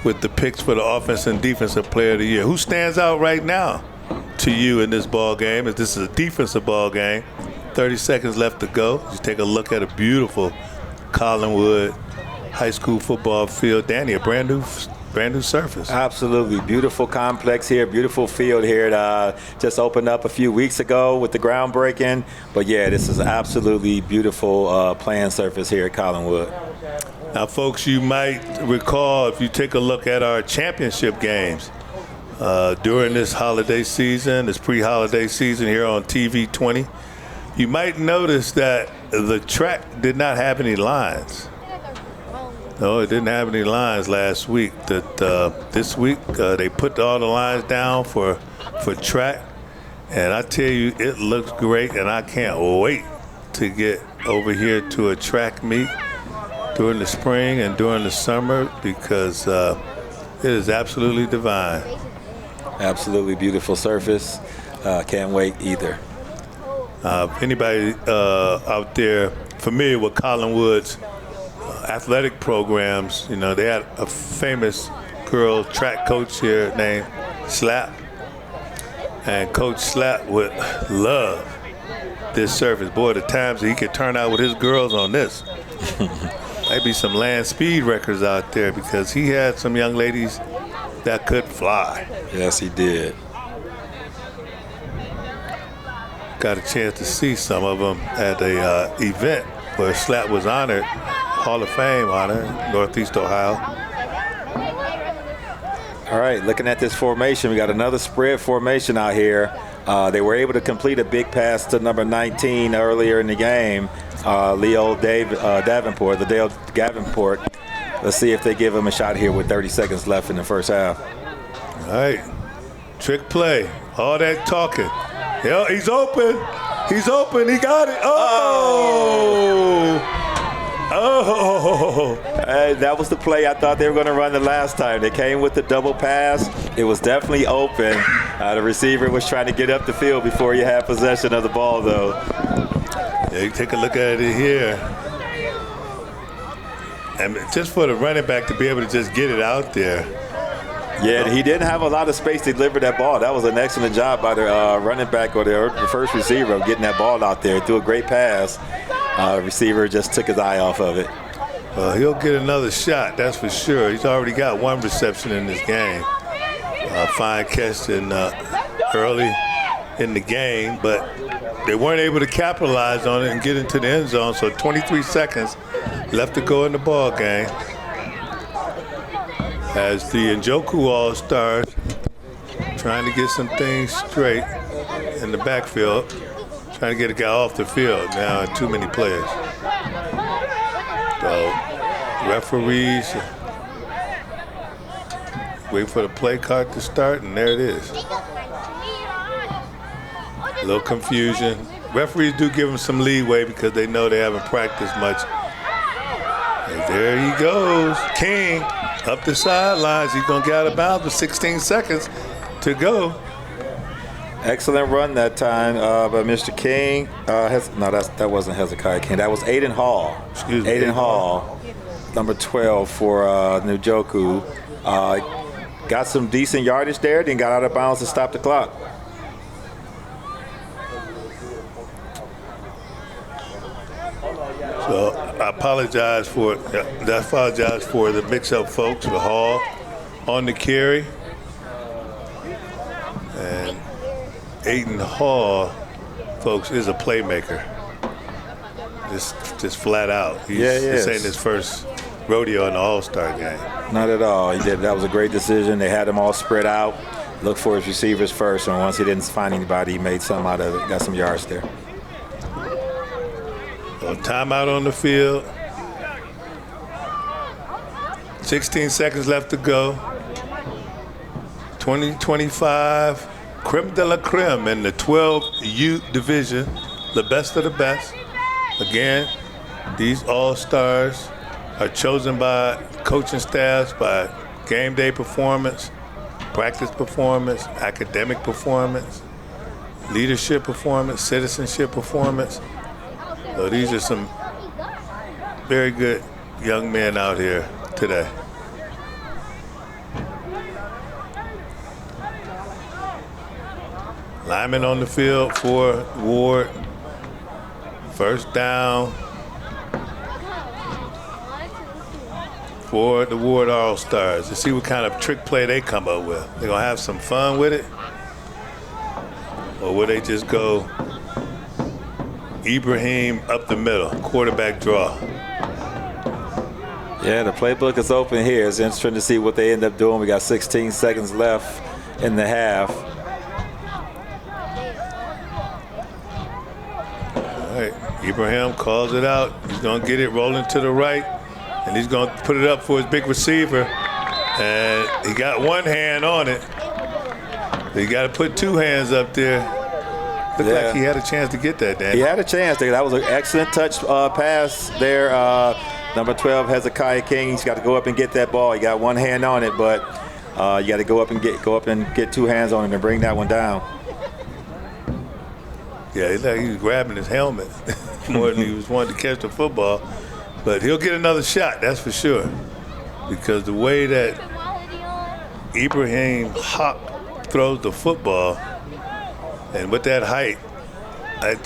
with the picks for the offense and defensive player of the year. Who stands out right now to you in this ball game? As this is a defensive ball game, 30 seconds left to go. You take a look at a beautiful Collinwood High School football field. Danny, a brand new surface. Absolutely. Beautiful complex here, beautiful field here. Just opened up a few weeks ago with the groundbreaking. But yeah, this is absolutely beautiful playing surface here at Collinwood. Now, folks, you might recall, if you take a look at our championship games during this holiday season, this pre-holiday season here on TV20, you might notice that the track did not have any lines. No, it didn't have any lines last week. This week they put all the lines down for track, and I tell you, it looks great, and I can't wait to get over here to a track meet during the spring and during the summer, because it is absolutely divine. Absolutely beautiful surface. Can't wait either. Anybody out there familiar with Collinwood's athletic programs, they had a famous girl track coach here named Slap. And Coach Slap would love this surface. Boy, the times that he could turn out with his girls on this. Maybe some land speed records out there, because he had some young ladies that could fly. Yes, he did. Got a chance to see some of them at a event where Slap was honored, Hall of Fame honor, Northeast Ohio. All right, looking at this formation, we got another spread formation out here. They were able to complete a big pass to number 19 earlier in the game, Dale Davenport. Let's see if they give him a shot here with 30 seconds left in the first half. All right, trick play, all that talking. Yeah, he's open. He's open. He got it. Oh! Oh! That was the play I thought they were going to run the last time. They came with the double pass. It was definitely open. The receiver was trying to get up the field before he had possession of the ball, though. Yeah, you take a look at it here. And just for the running back to be able to just get it out there. Yeah, he didn't have a lot of space to deliver that ball. That was an excellent job by the running back or the first receiver of getting that ball out there. Threw a great pass. Receiver just took his eye off of it. He'll get another shot, that's for sure. He's already got one reception in this game. Fine catch early in the game, but they weren't able to capitalize on it and get into the end zone. So 23 seconds left to go in the ball game. As the Njoku All-Stars trying to get some things straight in the backfield, trying to get a guy off the field now, too many players. So referees wait for the play clock to start, and there it is. A little confusion. Referees do give them some leeway because they know they haven't practiced much. And there he goes, King. Up the sidelines, he's going to get out of bounds with 16 seconds to go. Excellent run that time by Mr. King. That wasn't Hezekiah King. That was Aiden Hall. Excuse me. Aiden Hall, number 12 for Njoku. Got some decent yardage there, then got out of bounds to stop the clock. So I apologize for the mix-up, folks. The Hall on the carry, and Aiden Hall, folks, is a playmaker. Just flat out. This ain't his first rodeo in the All-Star game. Not at all. He did. That was a great decision. They had them all spread out. Looked for his receivers first, and once he didn't find anybody, he made some out of it. Got some yards there. So timeout on the field. 16 seconds left to go. 2025, creme de la creme in the 12U division, the best of the best. Again, these All-Stars are chosen by coaching staffs by game day performance, practice performance, academic performance, leadership performance, citizenship performance. So these are some very good young men out here today. Lyman on the field for Ward. First down for the Ward All-Stars. Let's see what kind of trick play they come up with. They're going to have some fun with it? Or will they just go Ibrahim up the middle, quarterback draw? Yeah, the playbook is open here. It's interesting to see what they end up doing. We got 16 seconds left in the half. All right, Ibrahim calls it out. He's going to get it rolling to the right, and he's going to put it up for his big receiver. And he got one hand on it. He got to put two hands up there. Looked like he had a chance to get that, Dan. He had a chance. That was an excellent touch pass there. Number 12, Hezekiah King. He's got to go up and get that ball. He got one hand on it, but you got to go up and get two hands on him and bring that one down. Yeah, he was grabbing his helmet more than he was wanting to catch the football. But he'll get another shot, that's for sure. Because the way that Ibrahim Hawk throws the football, and with that height, I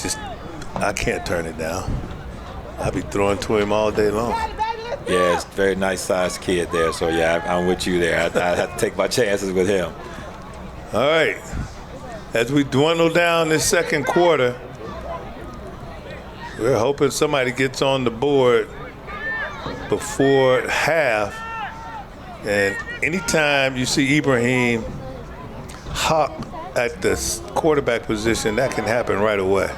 can't turn it down. I'll be throwing to him all day long. Yeah, it's a very nice sized kid there. So, yeah, I'm with you there. I have to take my chances with him. All right. As we dwindle down this second quarter, we're hoping somebody gets on the board before half. And anytime you see Ibrahim hop at the quarterback position, that can happen right away.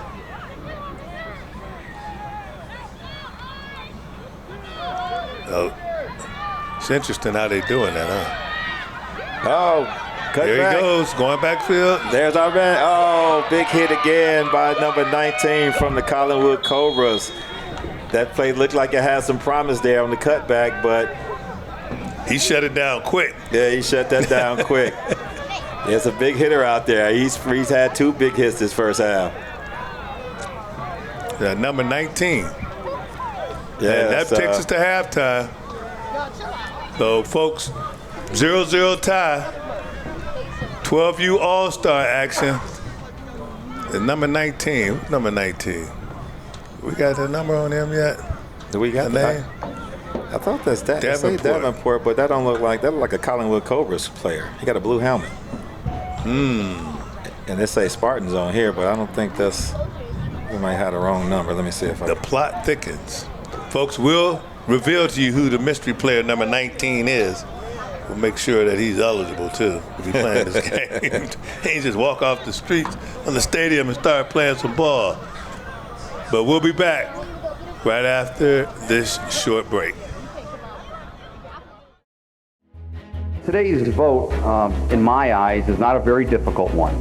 So it's interesting how they're doing that, huh? Oh, cut there back. He goes, going backfield. There's our man. Oh, big hit again by number 19 from the Collinwood Cobras. That play looked like it had some promise there on the cutback, but he shut it down quick. Yeah, he shut that down quick. There's a big hitter out there. He's had 2 big hits this first half. Number 19. Yeah, and that takes us to halftime. So, folks, 0-0 tie. 12U All-Star action. And number 19. Who's number 19? We got the number on him yet? Do we got the name? I thought that's that. Davenport, but that don't look like that. Look like a Collinwood Cobras player. He got a blue helmet. And they say Spartans on here, but I don't think that's. We might have the wrong number. Let me see if the plot thickens. Folks, we'll reveal to you who the mystery player number 19 is. We'll make sure that he's eligible too if he's playing this game. He ain't just walk off the streets of the stadium and start playing some ball. But we'll be back right after this short break. Today's vote, in my eyes, is not a very difficult one.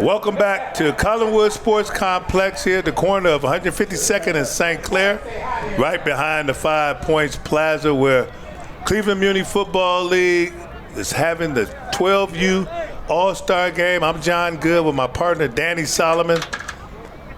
Welcome back to Collinwood Sports Complex here at the corner of 152nd and St. Clair, right behind the 5 Points Plaza where Cleveland Muny Football League is having the 12U All-Star Game. I'm John Good with my partner Danny Solomon.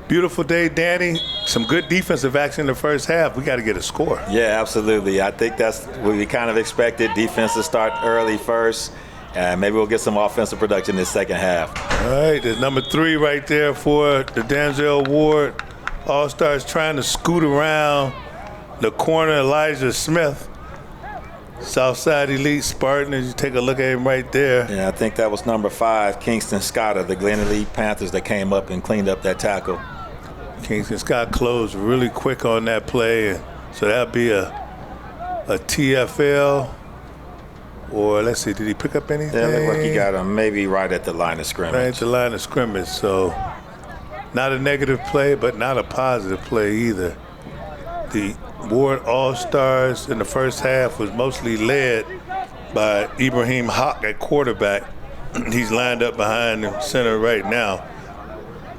Beautiful day, Danny. Some good defensive action in the first half. We got to get a score. Yeah, absolutely. I think that's what we kind of expected. Defense to start early first. And maybe we'll get some offensive production in the second half. All right, there's number 3 right there for the Denzel Ward All-Stars trying to scoot around the corner. Elijah Smith, Southside Elite Spartan, as you take a look at him right there. Yeah, I think that was number 5, Kingston Scott of the Glen Elite Panthers that came up and cleaned up that tackle. Kingston Scott closed really quick on that play, and so that'll be a TFL. Or let's see, did he pick up anything? Yeah, it looked like he got him maybe right at the line of scrimmage. Right at the line of scrimmage, so not a negative play, but not a positive play either. The Ward All-Stars in the first half was mostly led by Ibrahim Hawk at quarterback. He's lined up behind the center right now.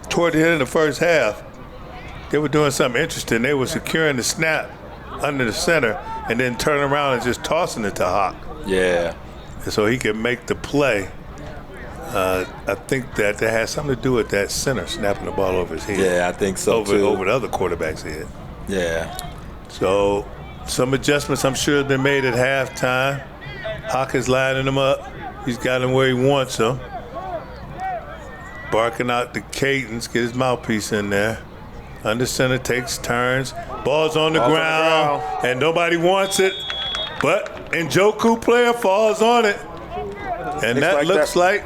Toward the end of the first half, they were doing something interesting. They were securing the snap under the center and then turning around and just tossing it to Hawk. Yeah. So he can make the play. I think that has something to do with that center snapping the ball over his head. Yeah, I think so too. Over the other quarterback's head. Yeah. So some adjustments I'm sure have been made at halftime. Hawk is lining him up. He's got him where he wants him. Barking out the cadence, get his mouthpiece in there. Under center, takes turns. Ball's on the ground, and nobody wants it. But Njoku player falls on it. And that looks like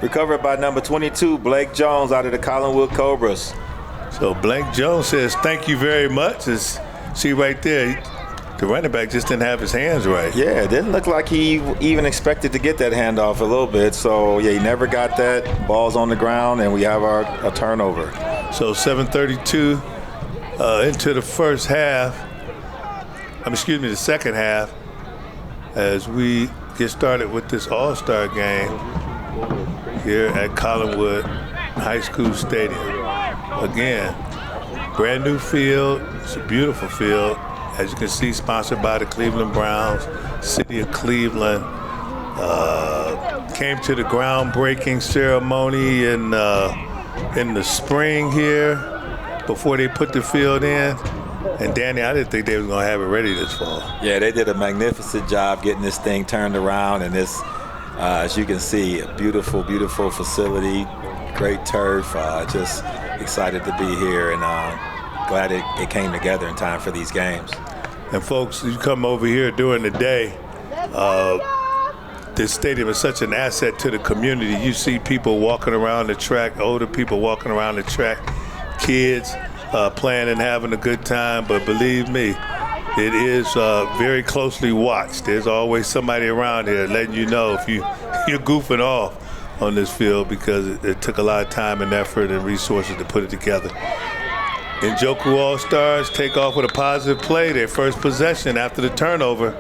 recovered by number 22, Blake Jones out of the Collinwood Cobras. So Blake Jones says, thank you very much. See right there, the running back just didn't have his hands right. Yeah, it didn't look like he even expected to get that handoff a little bit. So, yeah, he never got that. Ball's on the ground, and we have a turnover. So 7:32 into the first half. The second half, as we get started with this All-Star game here at Collinwood High School Stadium. Again, Brand new field. It's a beautiful field. As you can see, sponsored by the Cleveland Browns, City of Cleveland. Came to the groundbreaking ceremony in the spring here before they put the field in. And Danny, I didn't think they were going to have it ready this fall. Yeah, they did a magnificent job getting this thing turned around, and this, as you can see, a beautiful, beautiful facility, great turf. Just excited to be here, and glad it came together in time for these games. And folks, you come over here during the day, this stadium is such an asset to the community. You see people walking around the track, older people walking around the track, kids playing and having a good time. But believe me, it is very closely watched. There's always somebody around here letting you know if you're goofing off on this field, because it took a lot of time and effort and resources to put it together. Njoku All-Stars take off with a positive play, their first possession after the turnover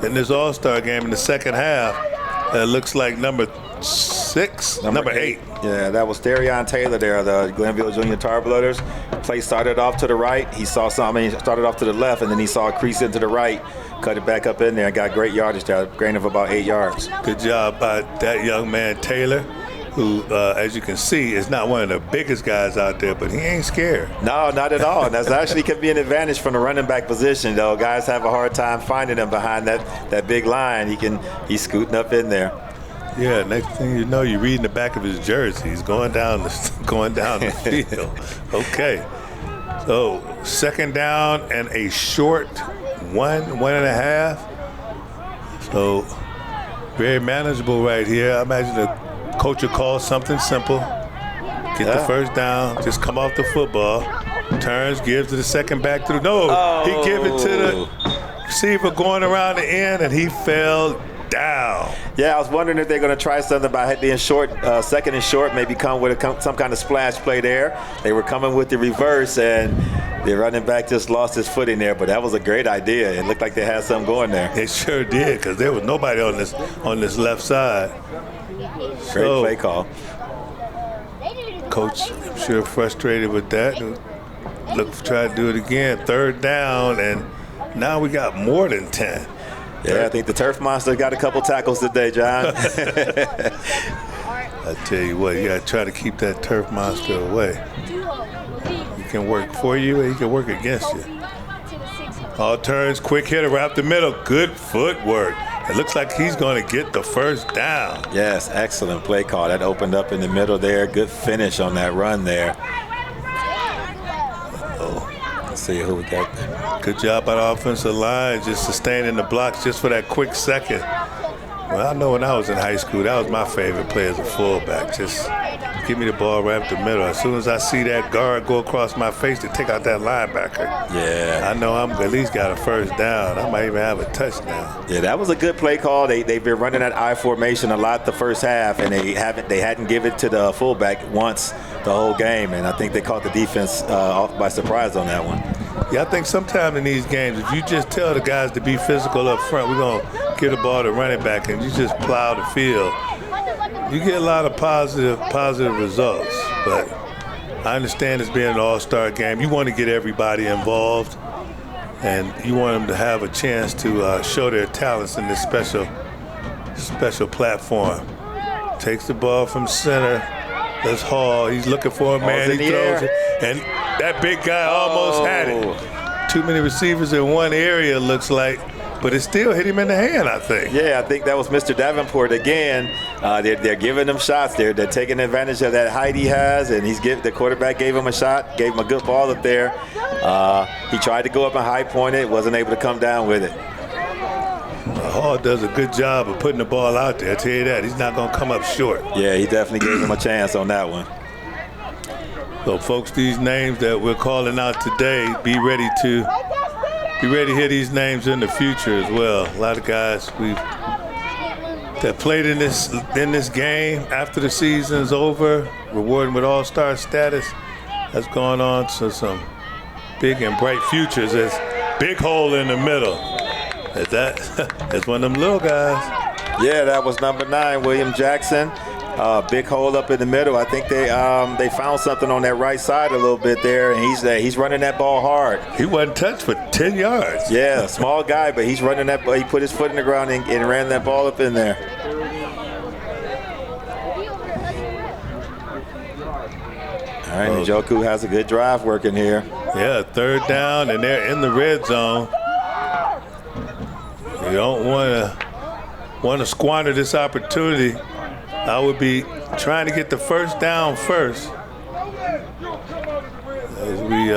in this All-Star game in the second half. It looks like number 6, number 8. Yeah, that was Darion Taylor there, the Glenville Junior Tarblooders. Play started off to the right. He saw something, he started off to the left, and then he saw a crease into the right, cut it back up in there, and got great yardage there, a gain of about 8 yards. Good job by that young man, Taylor, who, as you can see, is not one of the biggest guys out there, but he ain't scared. No, not at all. And that's actually could be an advantage from the running back position, though. Guys have a hard time finding him behind that big line. He's scooting up in there. Yeah, next thing you know, you're reading the back of his jersey. He's going down the field. Okay. So, second down and a short 1.5. So, very manageable right here. I imagine the coach will call something simple. Get the first down, just come off the football, turns, gives to the second back through. No, he gave it to the receiver going around the end, and he fell down. Yeah, I was wondering if they're going to try something by being short, second and short, maybe come with some kind of splash play there. They were coming with the reverse, and the running back just lost his footing there, but that was a great idea. It looked like they had something going there. They sure did, because there was nobody on this left side. Great play call. Coach, I'm sure, frustrated with that. Try to do it again. Third down, and now we got more than 10. Yeah, I think the Turf Monster got a couple tackles today, John. I tell you what, you got to try to keep that Turf Monster away. He can work for you, or he can work against you. All turns, quick hitter, right up the middle. Good footwork. It looks like he's going to get the first down. Yes, excellent play call. That opened up in the middle there. Good finish on that run there. Let's see who we got there. Good job by the offensive line, just sustaining the blocks just for that quick second. Well, I know when I was in high school, that was my favorite play as a fullback. Just give me the ball right up the middle. As soon as I see that guard go across my face to take out that linebacker, yeah, I know I'm at least got a first down. I might even have a touchdown. Yeah, that was a good play call. They've been running that I formation a lot the first half, and they hadn't given it to the fullback once the whole game, and I think they caught the defense off by surprise on that one. Yeah, I think sometime in these games, if you just tell the guys to be physical up front, we're going to give the ball to running back, and you just plow the field, you get a lot of positive results. But I understand it's being an all-star game. You want to get everybody involved, and you want them to have a chance to show their talents in this special platform. Takes the ball from center. That's Hall. He's looking for a man. He throws it. And that big guy almost had it. Too many receivers in one area, looks like. But it still hit him in the hand, I think. Yeah, I think that was Mr. Davenport again. They're giving him shots. They're taking advantage of that height he has, and the quarterback gave him a shot, gave him a good ball up there. He tried to go up and high point it, wasn't able to come down with it. Hall does a good job of putting the ball out there. I tell you that. He's not going to come up short. Yeah, he definitely gave him a chance on that one. So, folks, these names that we're calling out today, be ready to hear these names in the future as well. A lot of guys that played in this game after the season's over, rewarding with all-star status, has gone on to some big and bright futures. There's big hole in the middle. That's one of them little guys. Yeah, that was number 9, William Jackson. Big hole up in the middle. I think they found something on that right side a little bit there, and he's running that ball hard. He wasn't touched for 10 yards. Yeah, small guy, but he's running that ball. He put his foot in the ground and ran that ball up in there. All right, Njoku has a good drive working here. Yeah, third down, and they're in the red zone. You don't want to squander this opportunity. I would be trying to get the first down first, as we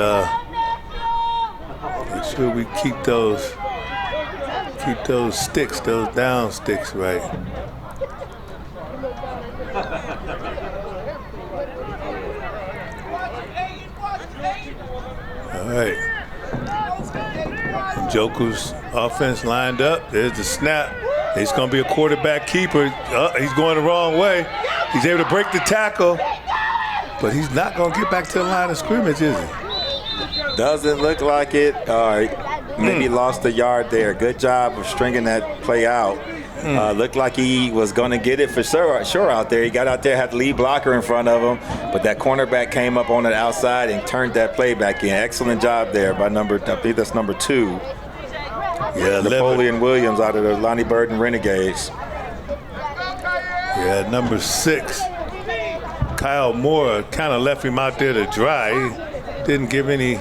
make sure we keep those sticks, those down sticks right. All right. Njoku's offense lined up. There's the snap. He's going to be a quarterback keeper. He's going the wrong way. He's able to break the tackle, but he's not going to get back to the line of scrimmage, is he? Doesn't look like it. Maybe lost a yard there. Good job of stringing that play out. Looked like he was going to get it for sure out there. He got out there, had the lead blocker in front of him, but that cornerback came up on the outside and turned that play back in. excellent job there by I think that's number 2. Yeah, Napoleon Williams out of the Lonnie Burton Renegades. Yeah, number 6. Kyle Moore kind of left him out there to dry. He didn't get a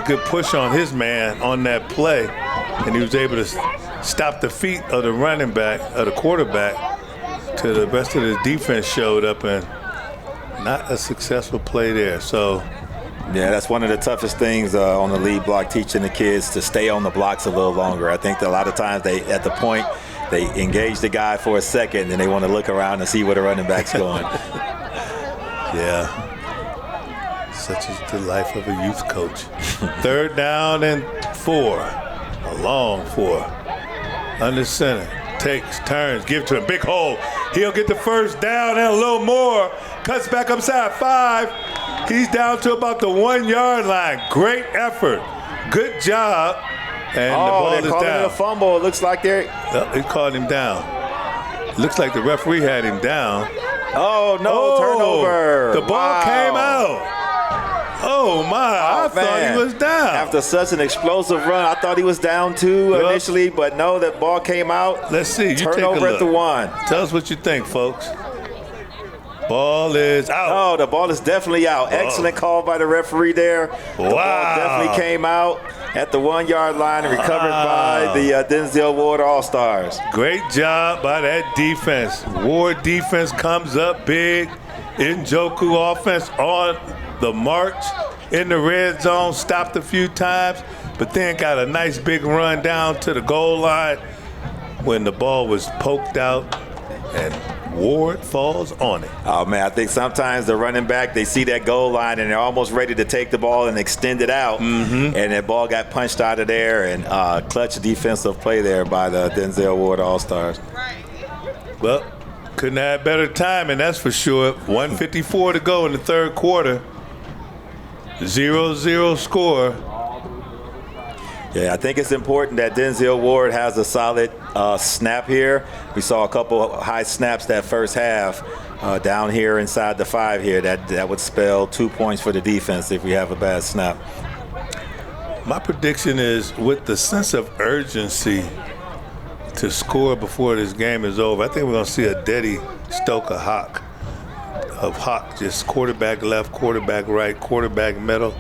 good push on his man on that play, and he was able to stop the feet of the running back, of the quarterback, till the rest of the defense showed up, and not a successful play there. So. Yeah, that's one of the toughest things on the lead block, teaching the kids to stay on the blocks a little longer. I think that a lot of times they engage the guy for a second and they want to look around and see where the running back's going. Yeah. Such is the life of a youth coach. Third down and 4. A long 4. Under center. Takes, turns, give to him. Big hole. He'll get the first down and a little more. Cuts back upside 5. He's down to about the 1 yard line. Great effort. Good job. And the ball is down. It a fumble. It looks like they're. He called him down. Looks like the referee had him down. Oh, no, turnover. The ball came out. Oh, my. I thought he was down. After such an explosive run, I thought he was down too initially, but no, that ball came out. Let's see. You turnover take a look. At the 1. Tell us what you think, folks. Ball is out. Oh, the ball is definitely out. Excellent call by the referee there. The ball definitely came out at the 1 yard line and recovered by the Denzel Ward All-Stars. Great job by that defense. Ward defense comes up big. Njoku offense on the march in the red zone, stopped a few times, but then got a nice big run down to the goal line when the ball was poked out and Ward falls on it. Oh, man, I think sometimes the running back, they see that goal line and they're almost ready to take the ball and extend it out, and that ball got punched out of there, and clutch defensive play there by the Denzel Ward All-Stars. Well, couldn't have better timing, that's for sure. 1:54 to go in the third quarter. 0-0 score. Yeah, I think it's important that Denzel Ward has a solid snap here. We saw a couple high snaps that first half down here inside the 5 here. That would spell 2 points for the defense if we have a bad snap. My prediction is with the sense of urgency to score before this game is over, I think we're going to see a Deddy Stoker Hawk. Just quarterback left, quarterback right, quarterback middle.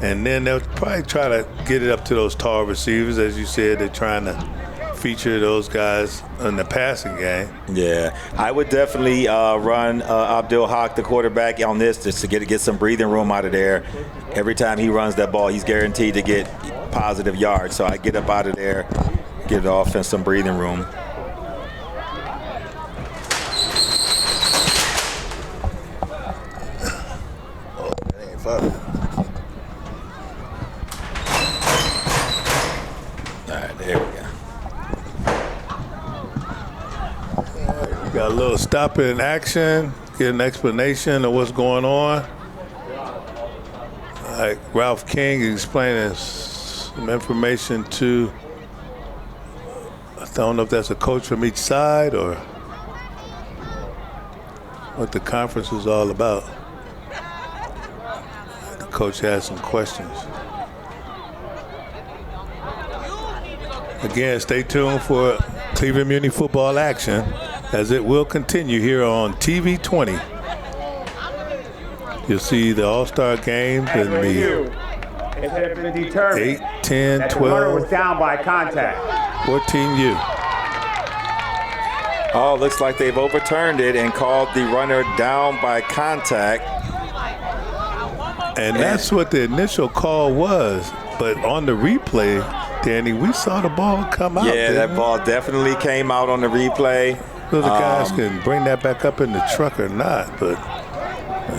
And then they'll probably try to get it up to those tall receivers. As you said, they're trying to feature those guys in the passing game. Yeah, I would definitely run Abdul Haq, the quarterback, on this just to get some breathing room out of there. Every time he runs that ball, he's guaranteed to get positive yards. So I get up out of there, give the offense some breathing room. Oh, that ain't fun. There we go. Got a little stop in action, get an explanation of what's going on. Like Ralph King explaining some information to, I don't know if that's a coach from each side or what the conference is all about. The coach has some questions. Again, stay tuned for Cleveland Muny football action as it will continue here on TV20. You'll see the All-Star games in the It had been determined 8, 10, that the runner 12, was down by contact. 14U. Oh, looks like they've overturned it and called the runner down by contact. And that's what the initial call was. But on the replay, Danny, we saw the ball come out. Yeah, that ball definitely came out on the replay. So the guys can bring that back up in the truck or not, but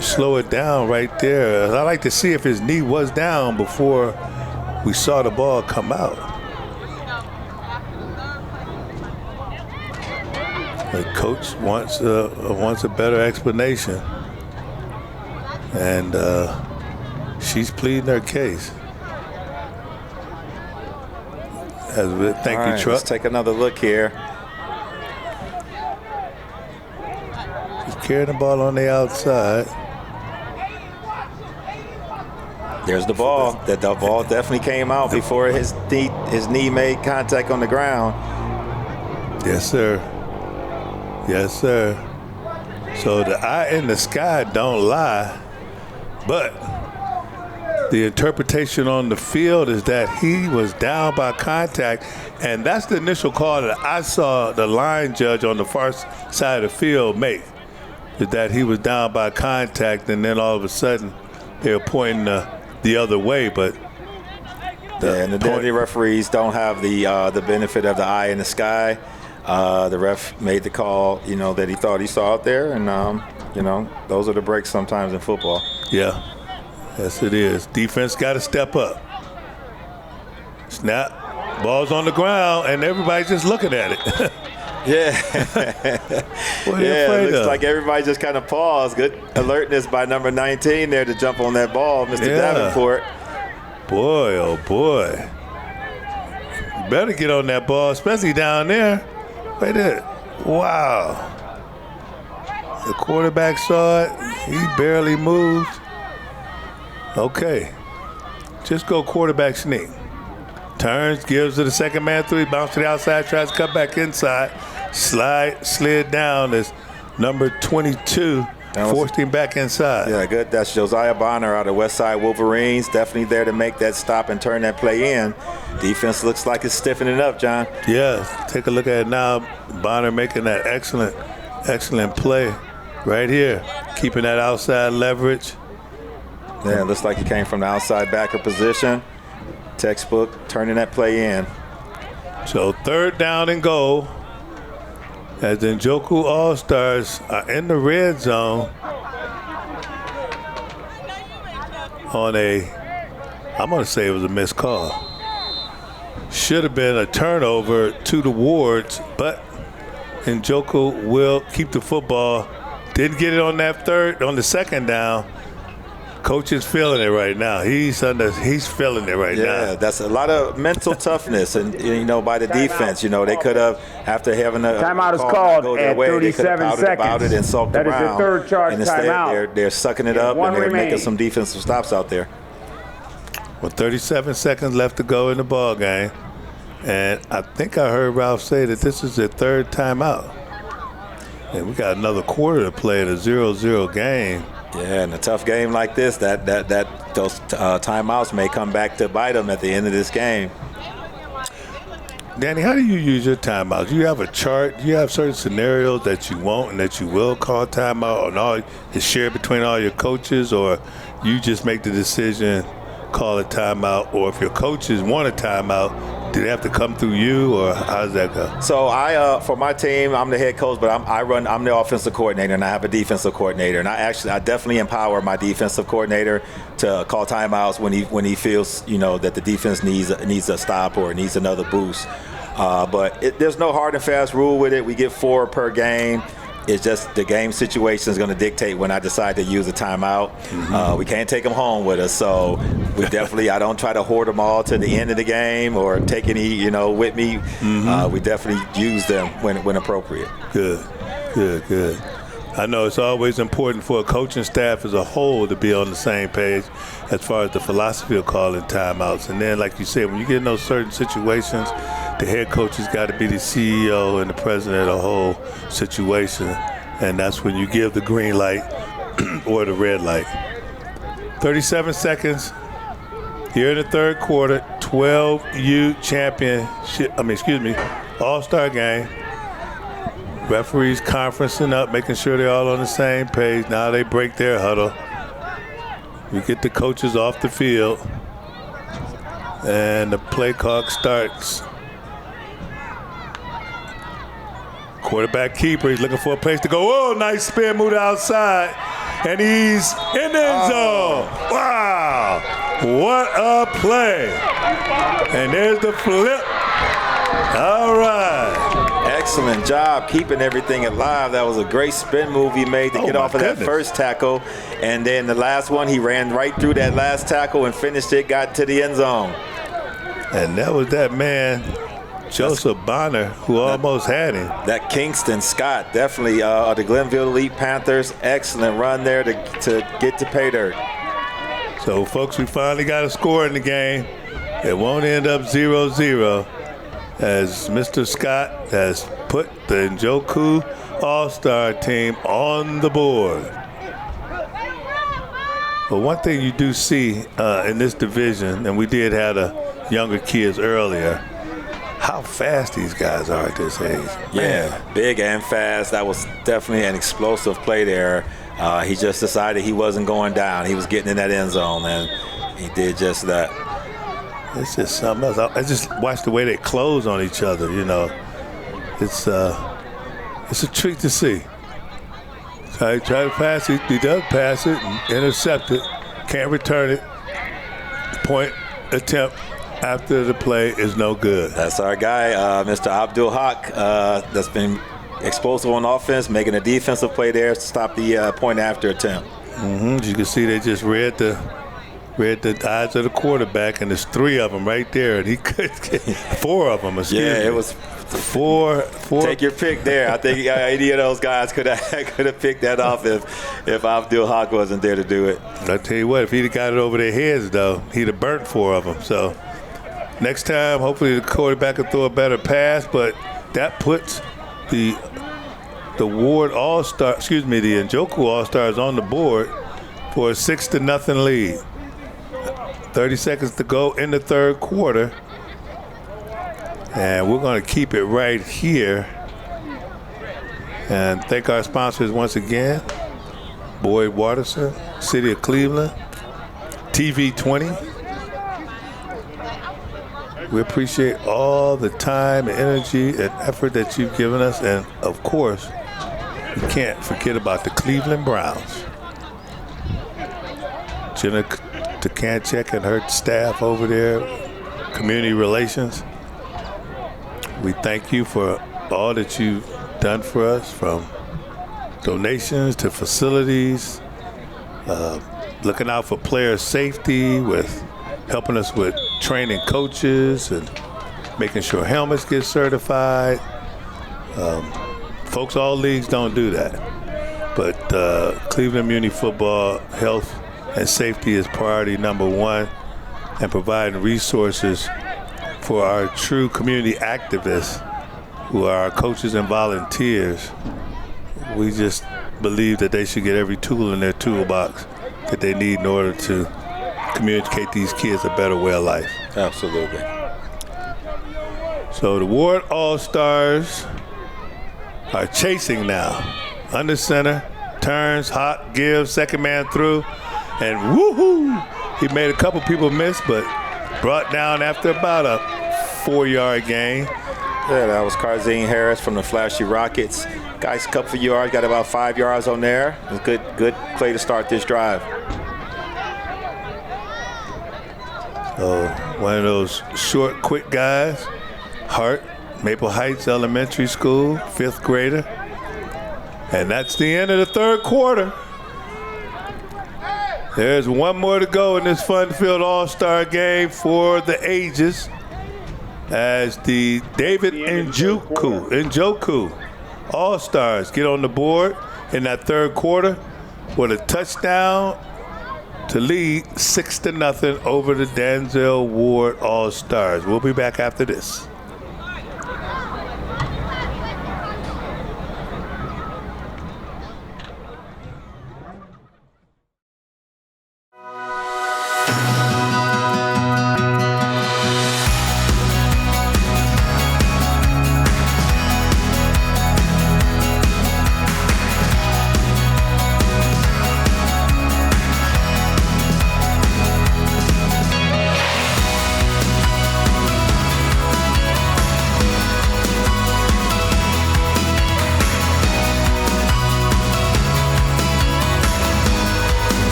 slow it down right there. I like to see if his knee was down before we saw the ball come out. The coach wants a better explanation, and she's pleading her case. Thank you, Truck. Let's take another look here. He's carrying the ball on the outside. There's the ball. The ball definitely came out before his knee made contact on the ground. Yes, sir. Yes, sir. So the eye in the sky don't lie, but the interpretation on the field is that he was down by contact, and that's the initial call that I saw the line judge on the far side of the field make, is that he was down by contact, and then all of a sudden they were pointing the other way. But and the penalty referees don't have the benefit of the eye in the sky. The ref made the call, that he thought he saw out there, and those are the breaks sometimes in football. Yeah. Yes, it is. Defense got to step up. Snap. Ball's on the ground, and everybody's just looking at it. Yeah. What are you afraid looks of? like everybody just kind of paused. Good alertness by number 19 there to jump on that ball, Mr. Davenport. Boy, oh boy. You better get on that ball, especially down there. Right there. Wow. The quarterback saw it. He barely moved. Okay. Just go quarterback sneak. Turns, gives to the second man through. He bounces to the outside, tries to cut back inside. Slid down as number 22. Forced him back inside. Yeah, good. That's Josiah Bonner out of Westside Wolverines. Definitely there to make that stop and turn that play in. Defense looks like it's stiffening up, John. Yeah, take a look at it now. Bonner making that excellent play right here. Keeping that outside leverage. Yeah, it looks like he came from the outside backer position. Textbook, turning that play in. So 3rd down and goal. As the Njoku All-Stars are in the red zone on I'm going to say it was a missed call. Should have been a turnover to the Wards, but Njoku will keep the football. Didn't get it on that on the 2nd down. Coach is feeling it right now. He's feeling it right now. Yeah, that's a lot of mental toughness, and by the defense. They could have, after having a timeout is called at 37 seconds. About it and sulked that around. Is the 3rd charge and instead, timeout. They're sucking it up, and they're making some defensive stops out there. With 37 seconds left to go in the ball game, and I think I heard Ralph say that this is their 3rd timeout, and we got another quarter to play in a 0-0 game. Yeah, in a tough game like this, those timeouts may come back to bite them at the end of this game. Danny, how do you use your timeouts? Do you have a chart? Do you have certain scenarios that you want and that you will call timeout, and all is shared between all your coaches, or you just make the decision, call a timeout, or if your coaches want a timeout, do they have to come through you, or how does that go? So for my team, I'm the head coach, but I'm the offensive coordinator, and I have a defensive coordinator, and I definitely empower my defensive coordinator to call timeouts when he feels that the defense needs a stop or needs another boost. But there's no hard and fast rule with it. We get 4 per game. It's just the game situation is going to dictate when I decide to use a timeout. We can't take them home with us, so I don't try to hoard them all to the end of the game or take any, with me. We definitely use them when appropriate. Good. I know it's always important for a coaching staff as a whole to be on the same page as far as the philosophy of calling timeouts. And then, like you said, when you get in those certain situations, the head coach has got to be the CEO and the president of the whole situation. And that's when you give the green light or the red light. 37 seconds here in the third quarter, 12U All-Star game. Referees conferencing up, making sure they're all on the same page. Now they break their huddle. We get the coaches off the field. And the play clock starts. Quarterback keeper, he's looking for a place to go. Oh, nice spin move outside. And he's in the end zone. Wow, what a play. And there's the flip. All right. Excellent job keeping everything alive. That was a great spin move he made to get off of that first tackle. And then the last one, he ran right through that last tackle and finished it, got to the end zone. And that was that man, Joseph Bonner, who almost had him. That Kingston Scott, definitely the Glenville Elite Panthers. Excellent run there to get to pay dirt. So, folks, we finally got a score in the game. It won't end up 0-0 as Mr. Scott has put the Njoku All-Star team on the board. But one thing you do see in this division, and we did have the younger kids earlier, how fast these guys are at this age. Yeah, big and fast. That was definitely an explosive play there. He just decided he wasn't going down. He was getting in that end zone, and he did just that. It's just something else. I just watch the way they close on each other, you know. It's a treat to see. Try to pass it. He does pass it and intercept it. Can't return it. Point attempt after the play is no good. That's our guy, Mr. Abdul Haq, that's been explosive on offense, making a defensive play there to stop the point after attempt. As you can see, they just read the eyes of the quarterback, and there's three of them right there, and he could get four of them. Yeah, it was four. Take your pick there. I think any of those guys could have picked that off if Abdul Haq wasn't there to do it. I tell you what, if he'd have got it over their heads, though, he'd have burnt four of them. So next time, hopefully the quarterback will throw a better pass, but that puts the Ward All-Star, the Njoku All-Stars on the board for a 6-0 lead. 30 seconds to go in the third quarter. And we're going to keep it right here. And thank our sponsors once again. Boyd Watterson, City of Cleveland, TV20. We appreciate all the time and energy and effort that you've given us. And, of course, we can't forget about the Cleveland Browns. Jenna Tukanchek and her staff over there, community relations. We thank you for all that you've done for us, from donations to facilities, looking out for player safety, with helping us with training coaches and making sure helmets get certified. Folks, all leagues don't do that. But Cleveland Muny Football, health and safety is priority number one, and providing resources for our true community activists who are our coaches and volunteers. We just believe that they should get every tool in their toolbox that they need in order to communicate these kids a better way of life. Absolutely. So the Ward All-Stars are chasing now. Under center, turns, hot, gives, second man through, and woohoo! He made a couple people miss, but brought down after about a 4-yard gain. Yeah, that was Karzine Harris from the Flashy Rockets. Guys, a couple of yards, got about 5 yards on there. It was good play to start this drive. So one of those short, quick guys, Hart, Maple Heights Elementary School, 5th grader. And that's the end of the third quarter. There's one more to go in this fun-filled All-Star game for the ages, as the David Njoku All-Stars get on the board. in that third quarter with a touchdown to lead 6-0 over the Denzel Ward All-Stars. We'll be back after this.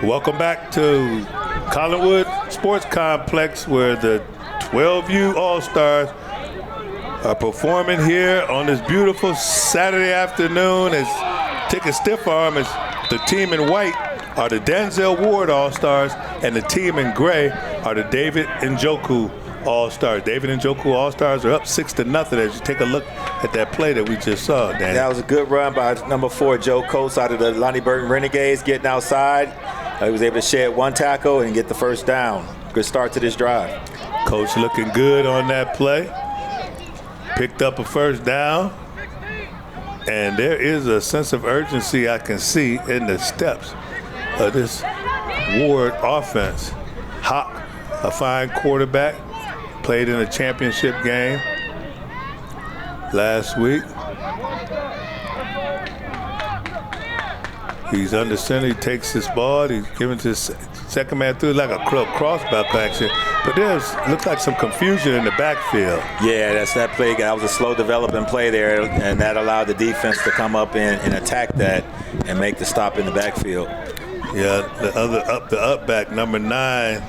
Welcome back to Collinwood Sports Complex, where the 12U All-Stars are performing here on this beautiful Saturday afternoon. As take a stiff arm, as the team in white are the Denzel Ward All-Stars, and the team in gray are the David Njoku All-Stars. David Njoku All-Stars are up 6-0 as you take a look at that play that we just saw, Danny. That was a good run by number 4, Joe Coates, out of the Lonnie Burton Renegades, getting outside. He was able to shed one tackle and get the first down. Good start to this drive. Coach looking good on that play. Picked up a first down. And there is a sense of urgency I can see in the steps of this Ward offense. Hawk, a fine quarterback, played in a championship game last week. He's under center, he takes his ball, he's giving to his second man through like a crossback action. But looks like some confusion in the backfield. Yeah, that's that play. That was a slow developing play there, and that allowed the defense to come up and attack that and make the stop in the backfield. Yeah, the up back, number 9,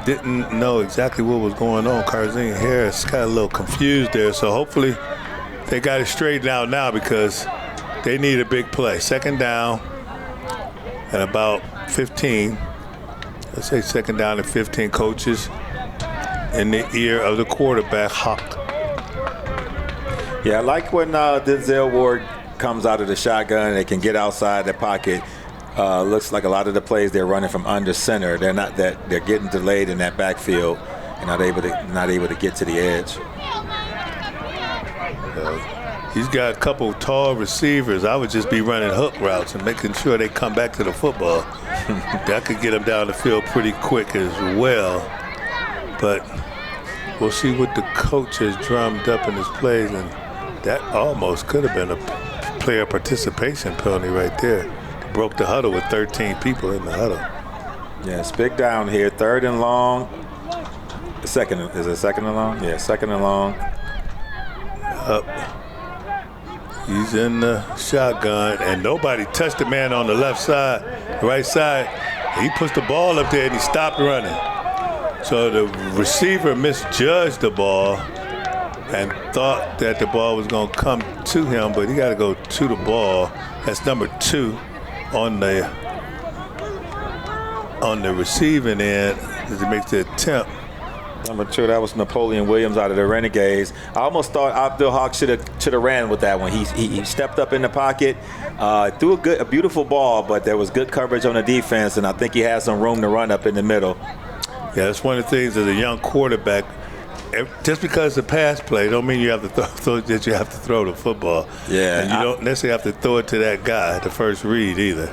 didn't know exactly what was going on. Karzine Harris got a little confused there, so hopefully they got it straightened out now because they need a big play. Second down at about 15. Let's say second down at 15. Coaches in the ear of the quarterback, Hawk. Yeah, I like when Denzel Ward comes out of the shotgun and they can get outside the pocket. Looks like a lot of the plays they're running from under center. They're getting delayed in that backfield and not able to get to the edge. He's got a couple of tall receivers. I would just be running hook routes and making sure they come back to the football. That could get them down the field pretty quick as well. But we'll see what the coach has drummed up in his plays, and that almost could have been a player participation penalty right there. Broke the huddle with 13 people in the huddle. Yeah, it's big down here. 3rd and long. Is it 2nd and long? Yeah, 2nd and long. Up. He's in the shotgun, and nobody touched the man on the left side, the right side. He pushed the ball up there, and he stopped running. So the receiver misjudged the ball and thought that the ball was going to come to him, but he got to go to the ball. That's number 2 on the receiving end as he makes the attempt. Number 2, that was Napoleon Williams out of the Renegades. I almost thought Abdul Haq should have ran with that one. He stepped up in the pocket, threw a beautiful ball, but there was good coverage on the defense, and I think he had some room to run up in the middle. Yeah, that's one of the things as a young quarterback. Just because it's a pass play don't mean you have to throw the football. Yeah, and you don't necessarily have to throw it to that guy at the first read either.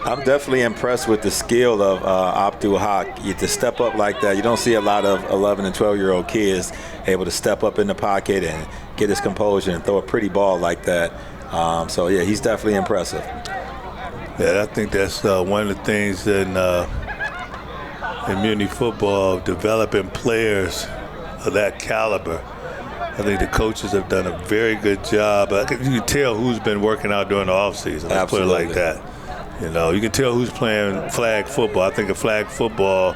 I'm definitely impressed with the skill of Abdul Haq. To step up like that, you don't see a lot of 11 and 12-year-old kids able to step up in the pocket and get his composure and throw a pretty ball like that. So, yeah, he's definitely impressive. Yeah, I think that's one of the things in Muny football, developing players of that caliber. I think the coaches have done a very good job. You can tell who's been working out during the offseason. Let's put it like that. You know, you can tell who's playing flag football. I think the flag football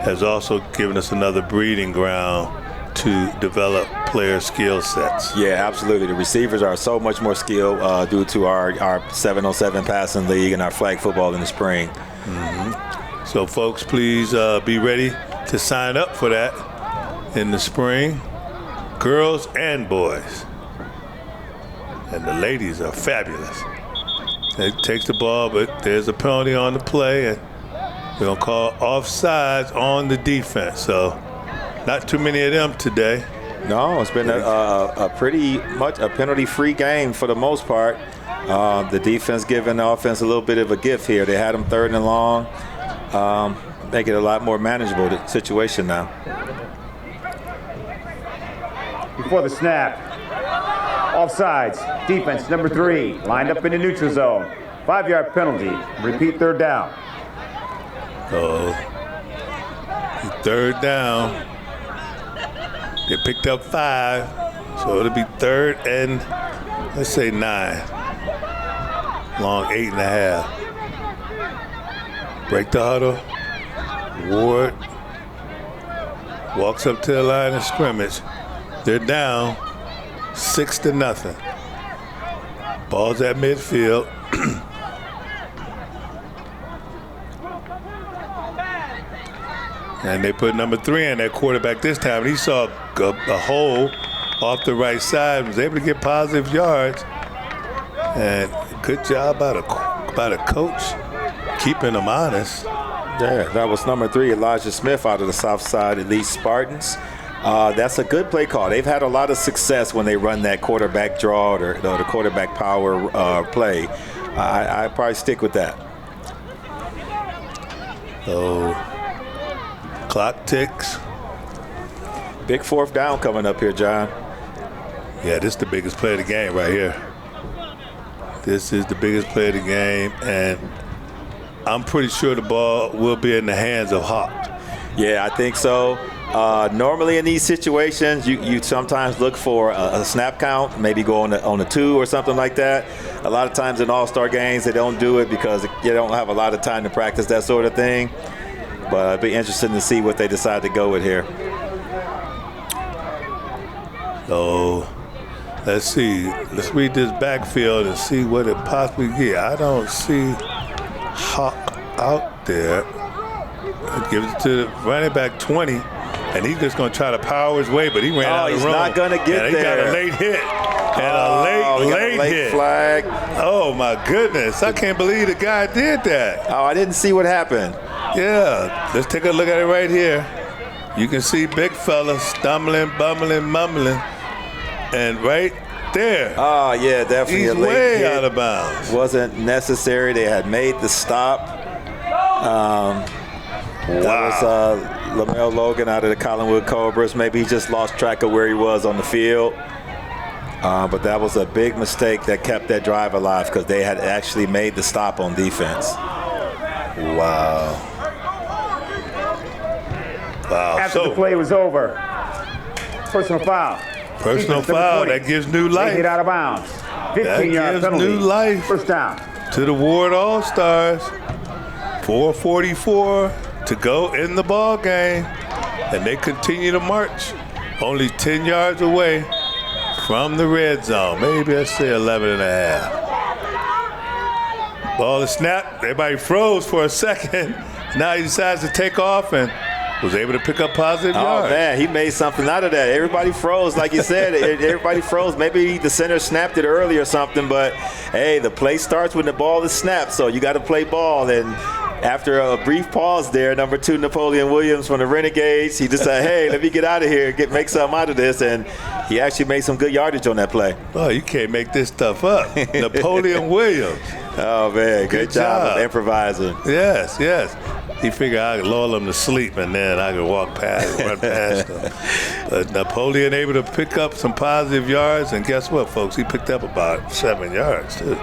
has also given us another breeding ground to develop player skill sets. Yeah, absolutely. The receivers are so much more skilled due to our 7-on-7 passing league and our flag football in the spring. So, folks, please be ready to sign up for that in the spring, girls and boys. And the ladies are fabulous. They takes the ball, but there's a penalty on the play, and we're going to call offsides on the defense. So not too many of them today. No, it's been a pretty much a penalty-free game for the most part. The defense giving the offense a little bit of a gift here. They had them 3rd and long. Make it a lot more manageable the situation now. Before the snap, offsides, defense number 3, lined up in the neutral zone. 5-yard penalty. Repeat 3rd down. So 3rd down. They picked up 5, so it'll be 3rd and let's say 9. Long 8.5. Break the huddle. Ward walks up to the line of scrimmage. They're down 6-0. Ball's at midfield. And they put number 3 in, that quarterback this time. He saw a hole off the right side, was able to get positive yards. And good job by the coach, keeping them honest. Yeah, that was number 3, Elijah Smith out of the South Side Elite Spartans. That's a good play call. They've had a lot of success when they run that quarterback draw or the quarterback power play. I probably stick with that. So clock ticks. Big 4th down coming up here, John. Yeah, this is the biggest play of the game right here. This is the biggest play of the game, and I'm pretty sure the ball will be in the hands of Hawk. Yeah, I think so. Normally in these situations, you sometimes look for a snap count, maybe go on a 2 or something like that. A lot of times in all-star games, they don't do it because you don't have a lot of time to practice that sort of thing. But it'd be interesting to see what they decide to go with here. So let's see. Let's read this backfield and see what it possibly get. I don't see Hawk out there. Give it to the running back 20, and he's just going to try to power his way, but he ran out of the room. He's not going to get and there. He got a late hit. And a late hit. Flag. Oh, my goodness. I can't believe the guy did that. Oh, I didn't see what happened. Yeah. Let's take a look at it right here. You can see big fella stumbling, bumbling, mumbling. And right there. Oh, yeah, definitely he's a late way hit. out of bounds. Wasn't necessary. They had made the stop. That was Lamel Logan out of the Collinwood Cobras. Maybe he just lost track of where he was on the field. But that was a big mistake that kept that drive alive because they had actually made the stop on defense. Wow. After the play was over, personal foul. Personal foul. That gives new life. Hit out of bounds. 15-yard penalty. New life. 1st down. To the Ward All-Stars. 4:44 to go in the ball game. And they continue to march. Only 10 yards away from the red zone. Maybe let's say 11.5. Ball is snapped. Everybody froze for a second. Now he decides to take off and was able to pick up positive yards. Oh, man, he made something out of that. Everybody froze, like you said. Everybody froze. Maybe the center snapped it early or something, but, hey, the play starts when the ball is snapped, so you got to play ball. And after a brief pause there, number 2, Napoleon Williams from the Renegades, he decided, hey, let me get out of here, make something out of this, and he actually made some good yardage on that play. Oh, you can't make this stuff up. Napoleon Williams. Oh, man, good job of improvising. Yes. He figured I could lull him to sleep, and then I could run past him. But Napoleon able to pick up some positive yards, and guess what, folks? He picked up about 7 yards, too.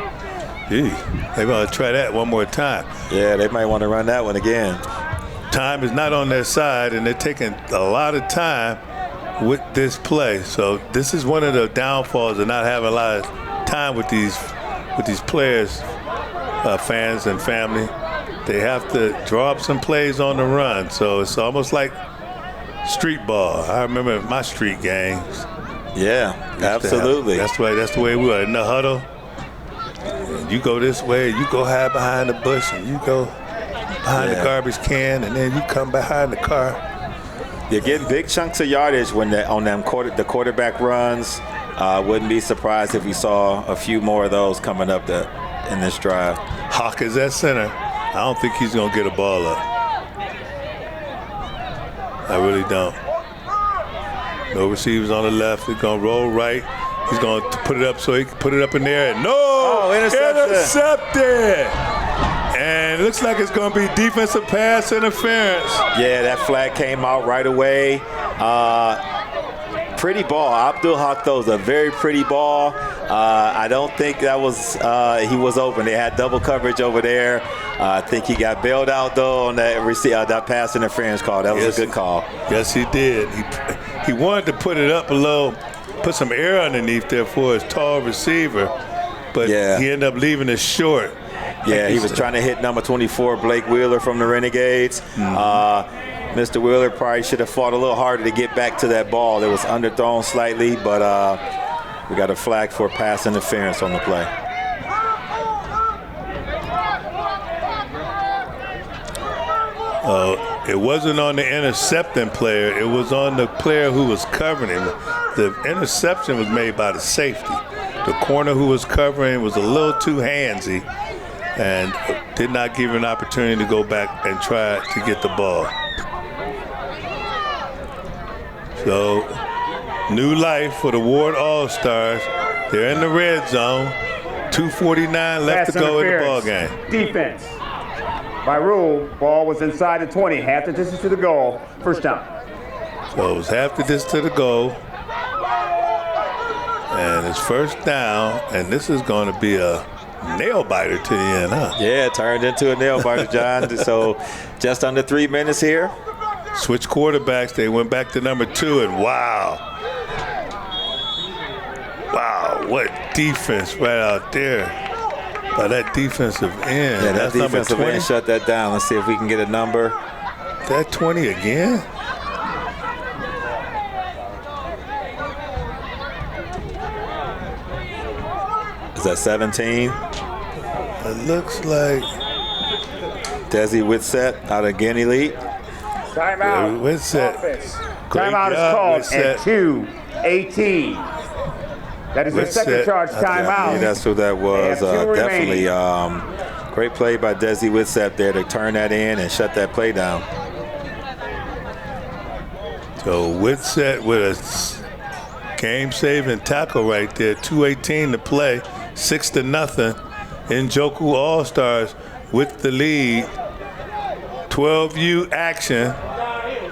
Gee, they're going to try that one more time. Yeah, they might want to run that one again. Time is not on their side, and they're taking a lot of time with this play. So this is one of the downfalls of not having a lot of time with these players, fans and family. They have to draw up some plays on the run. So it's almost like street ball. I remember my street games. Yeah, absolutely. That's the way we were in the huddle. You go this way, you go hide behind the bush, and you go behind the garbage can, and then you come behind the car. You're getting big chunks of yardage when the quarterback runs. Wouldn't be surprised if we saw a few more of those coming up in this drive. Hawk is at center. I don't think he's going to get a ball up. I really don't. No receivers on the left. He's going to roll right. He's going to put it up so he can put it up in there. And intercepted. And it looks like it's going to be defensive pass interference. Yeah, that flag came out right away. Pretty ball. Abdul Haq throws a very pretty ball. I don't think that was he was open. They had double coverage over there. I think he got bailed out though on that pass interference call. That was a good call. Yes, he did. He wanted to put it up a little, put some air underneath there for his tall receiver, but he ended up leaving it short. Yeah, he was trying to hit number 24, Blake Wheeler from the Renegades. Mr. Wheeler probably should have fought a little harder to get back to that ball. It was underthrown slightly, but we got a flag for pass interference on the play. It wasn't on the intercepting player. It was on the player who was covering him. The interception was made by the safety. The corner who was covering was a little too handsy and did not give him an opportunity to go back and try to get the ball. So, new life for the Ward All-Stars. They're in the red zone. 2:49 left to go in the ball game. Defense. By rule, ball was inside the 20, half the distance to the goal. First down. So it was half the distance to the goal. And it's first down, and this is going to be a nail biter to the end, huh? Yeah, it turned into a nail biter, John. So just under 3 minutes here. Switch quarterbacks. They went back to number 2, and wow, what defense right out there by that defensive end. Yeah, that defensive end shut that down. Let's see if we can get a number. That 20 again? Is that 17? It looks like Desi Whitsett out of Guinea League. Timeout. Whitsett. Timeout is called at 2:18. That is the second charge timeout. Yeah, that's who that was. Definitely great play by Desi Whitsett there to turn that in and shut that play down. So Whitsett with a game-saving tackle right there. 2:18 to play. 6-0. Njoku All-Stars with the lead. 12U action.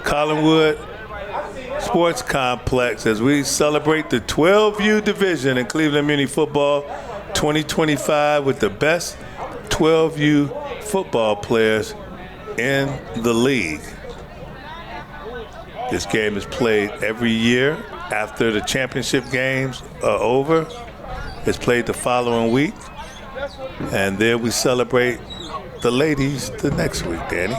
Collinwood Sports Complex as we celebrate the 12U division in Cleveland Muny Football 2025 with the best 12U football players in the league. This game is played every year after the championship games are over. It's played the following week, and then we celebrate the ladies the next week, Danny.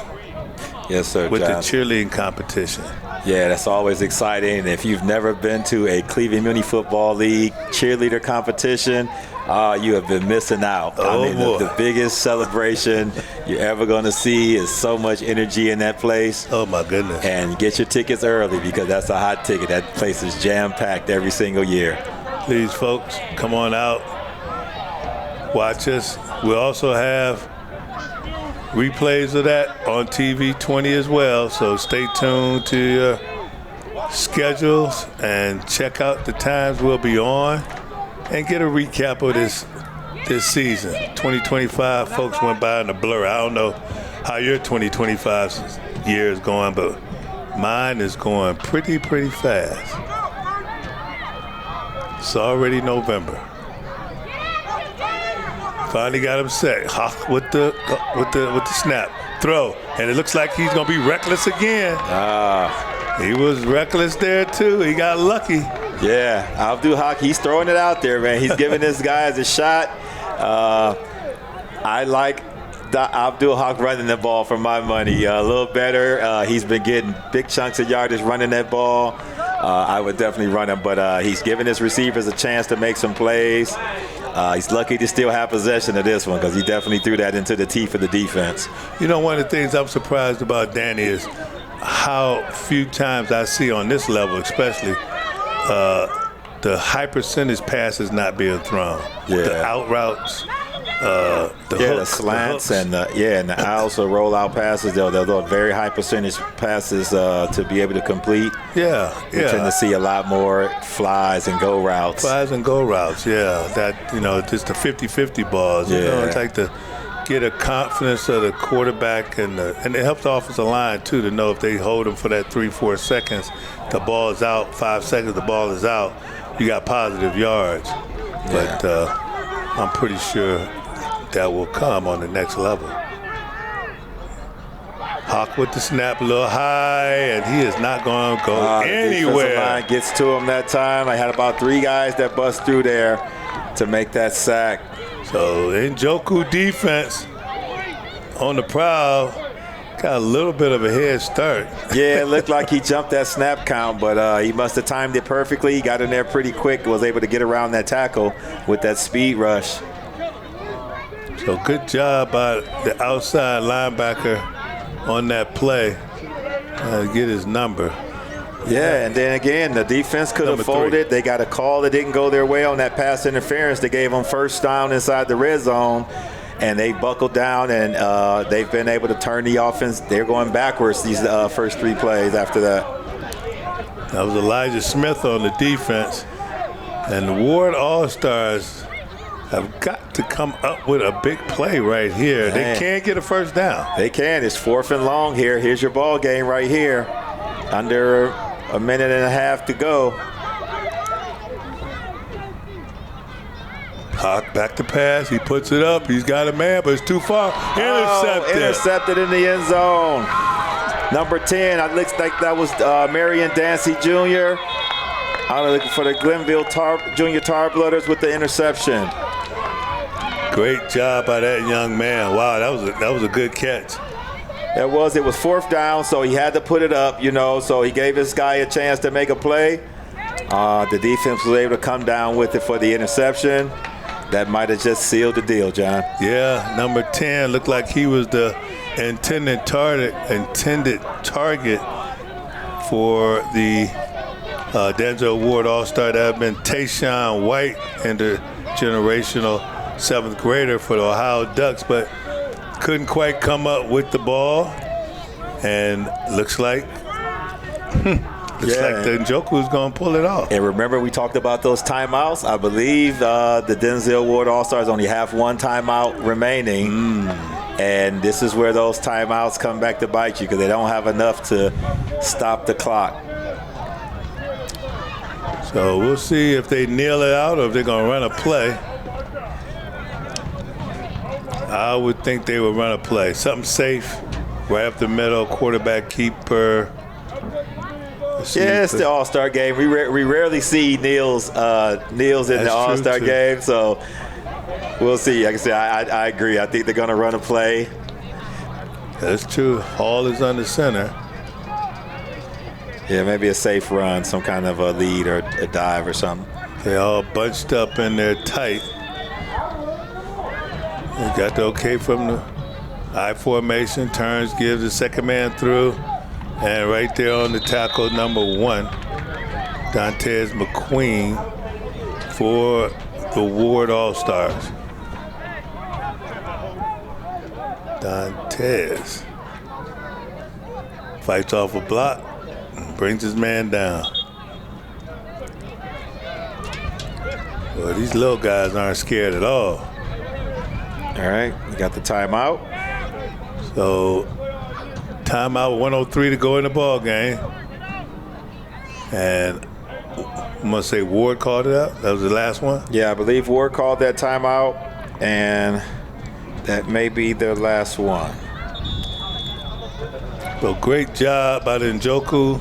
Yes, sir, with John. the cheerleading competition. Yeah, that's always exciting. If you've never been to a Cleveland Muny Football League cheerleader competition, you have been missing out. The biggest celebration you're ever going to see is so much energy in that place. Oh, my goodness. And get your tickets early because that's a hot ticket. That place is jam-packed every single year. Please, folks, come on out. Watch us. We'll also have replays of that on TV20 as well, so stay tuned to your schedules and check out the times we'll be on and get a recap of this season. 2025, folks, went by in a blur. I don't know how your 2025 year is going, but mine is going pretty fast. It's already November. Finally got him set. Hawk with the snap. Throw. And it looks like he's going to be reckless again. He was reckless there, too. He got lucky. Yeah, Abdul Haq, he's throwing it out there, man. He's giving this guy a shot. I like Abdul Haq running the ball for my money a little better. He's been getting big chunks of yardage running that ball. I would definitely run him, but he's giving his receivers a chance to make some plays. He's lucky to still have possession of this one because he definitely threw that into the teeth of the defense. You know, one of the things I'm surprised about, Danny, is how few times I see on this level, especially, the high percentage passes not being thrown. Yeah. The out routes, the slants, and the outs or rollout passes. They're very high percentage passes to be able to complete. Yeah. We tend to see a lot more flies and go routes. Flies and go routes, yeah. That, just the 50-50 balls. Yeah. It's like to get a confidence of the quarterback and it helps the offensive line too to know if they hold them for that 3-4 seconds, the ball is out. 5 seconds, the ball is out. You got positive yards. Yeah. But I'm pretty sure that will come on the next level. Hawk with the snap a little high, and he is not going to go anywhere. The line gets to him that time. I had about 3 guys that bust through there to make that sack. So Njoku defense on the prowl got a little bit of a head start. Yeah, it looked like he jumped that snap count, but he must have timed it perfectly. He got in there pretty quick, was able to get around that tackle with that speed rush. So good job by the outside linebacker on that play to get his number. Yeah, and then again, the defense could have folded. They got a call that didn't go their way on that pass interference. They gave them first down inside the red zone, and they buckled down, and they've been able to turn the offense. They're going backwards these first 3 plays after that. That was Elijah Smith on the defense, and the Ward All-Stars have got to come up with a big play right here. Man. They can't get a first down. They can. It's 4th and long here. Here's your ball game right here. Under a minute and a half to go. Hawk back to pass. He puts it up. He's got a man, but it's too far. Intercepted. Intercepted in the end zone. Number 10. It looks like that was Marion Dancy Jr. Looking for the Glenville Junior Tarblooders with the interception. Great job by that young man. Wow, that was a good catch. It was 4th down, so he had to put it up, so he gave this guy a chance to make a play. The defense was able to come down with it for the interception. That might have just sealed the deal, John. Yeah, number 10 looked like he was the intended target for the Denzel Ward All-Star. That had been Tayshawn White, intergenerational 7th grader for the Ohio Ducks, but couldn't quite come up with the ball, and looks like the Njoku's going to pull it off. And remember, we talked about those timeouts. I believe the Denzel Ward All-Stars only have 1 timeout remaining, and this is where those timeouts come back to bite you because they don't have enough to stop the clock. So we'll see if they kneel it out or if they're going to run a play. I would think they would run a play. Something safe, right up the middle, quarterback keeper. Yeah, it's the All-Star game. We rarely see kneels in the All-Star game, so we'll see. Like I said, I agree. I think they're going to run a play. That's true. Hall is under center. Yeah, maybe a safe run, some kind of a lead or a dive or something. They all bunched up in there tight. They got the okay from the I formation. Turns, gives the second man through. And right there on the tackle, number 1, Dantes McQueen for the Ward All-Stars. Dantes fights off a block and brings his man down. Well, these little guys aren't scared at all. All right, we got the timeout. So, timeout, 1:03 to go in the ball game. And I'm going to say Ward called it out. That was the last one? Yeah, I believe Ward called that timeout, and that may be their last one. So great job by the Njoku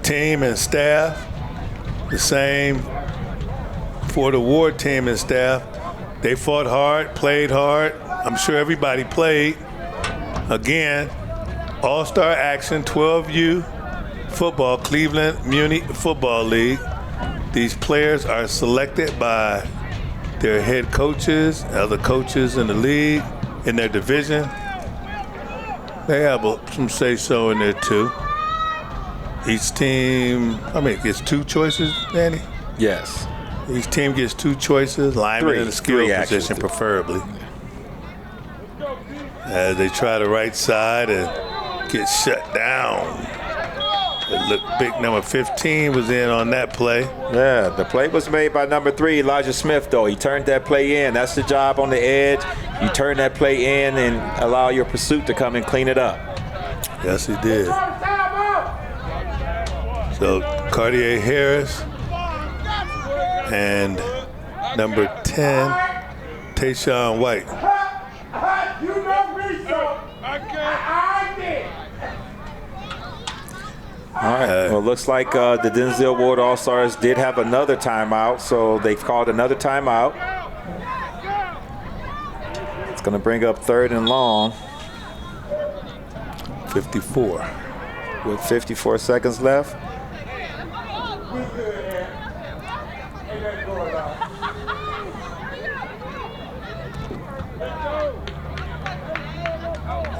team and staff. The same for the Ward team and staff. They fought hard, played hard. I'm sure everybody played. Again, All-Star action, 12U football, Cleveland Muny Football League. These players are selected by their head coaches, other coaches in the league, in their division. They have some say-so in there too. Each team, gets 2 choices, Danny? Yes. Each team gets 2 choices, lineman in the skill position preferably. As they try the right side and get shut down. It looked big. Number 15 was in on that play. Yeah, the play was made by number 3, Elijah Smith, though. He turned that play in. That's the job on the edge. You turn that play in and allow your pursuit to come and clean it up. Yes, he did. So Cartier Harris and number 10, Tayshawn White. You know me, so I did. All right. Well, it looks like the Denzel Ward All-Stars did have another timeout, so they've called another timeout. It's going to bring up 3rd and long. 54. With 54 seconds left.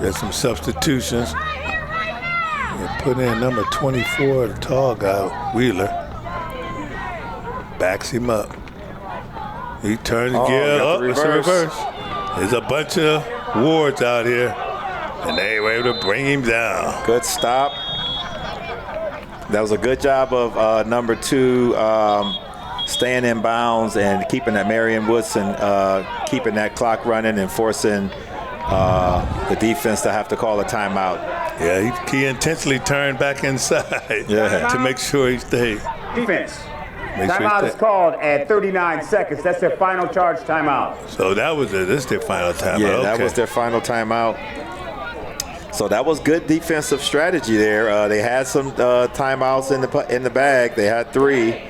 There's some substitutions. Put in number 24, the tall guy, Wheeler. Backs him up. He turns again. It's a reverse. There's a bunch of Wards out here, and they were able to bring him down. Good stop. That was a good job of number 2 staying in bounds and keeping that Marion Woodson, keeping that clock running and forcing the defense to have to call a timeout. Yeah, he intentionally turned back inside to make sure he stayed. Defense. Timeout is called at 39 seconds. That's their final charge timeout. So this is their final timeout. Yeah, that was their final timeout. So that was good defensive strategy there. They had some timeouts in the bag. They had 3.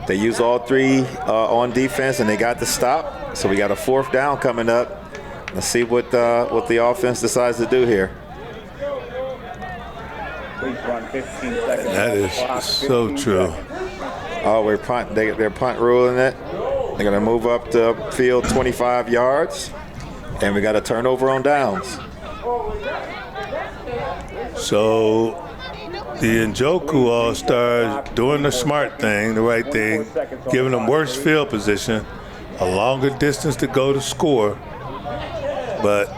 They used all 3 on defense, and they got the stop. So we got a 4th down coming up. Let's see what the offense decides to do here. Please run 15 seconds. That is so true. Oh, they're punt ruling it. They're going to move up the field 25 yards, and we got a turnover on downs. So the Njoku All-Stars doing the smart thing, the right thing, giving them worse field position, a longer distance to go to score. But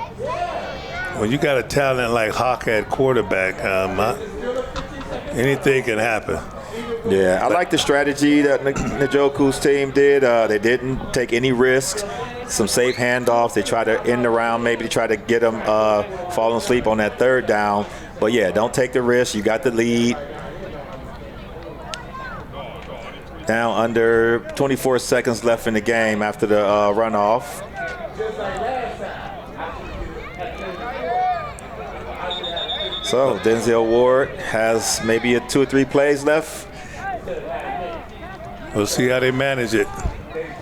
when you got a talent like Hawk at quarterback, anything can happen. Yeah, I like the strategy that Njoku's team did. They didn't take any risks. Some safe handoffs. They tried to end around, maybe to try to get them falling asleep on that 3rd down. But yeah, don't take the risk. You got the lead. Now under 24 seconds left in the game after the runoff. So Denzel Ward has maybe 2 or 3 plays left. We'll see how they manage it.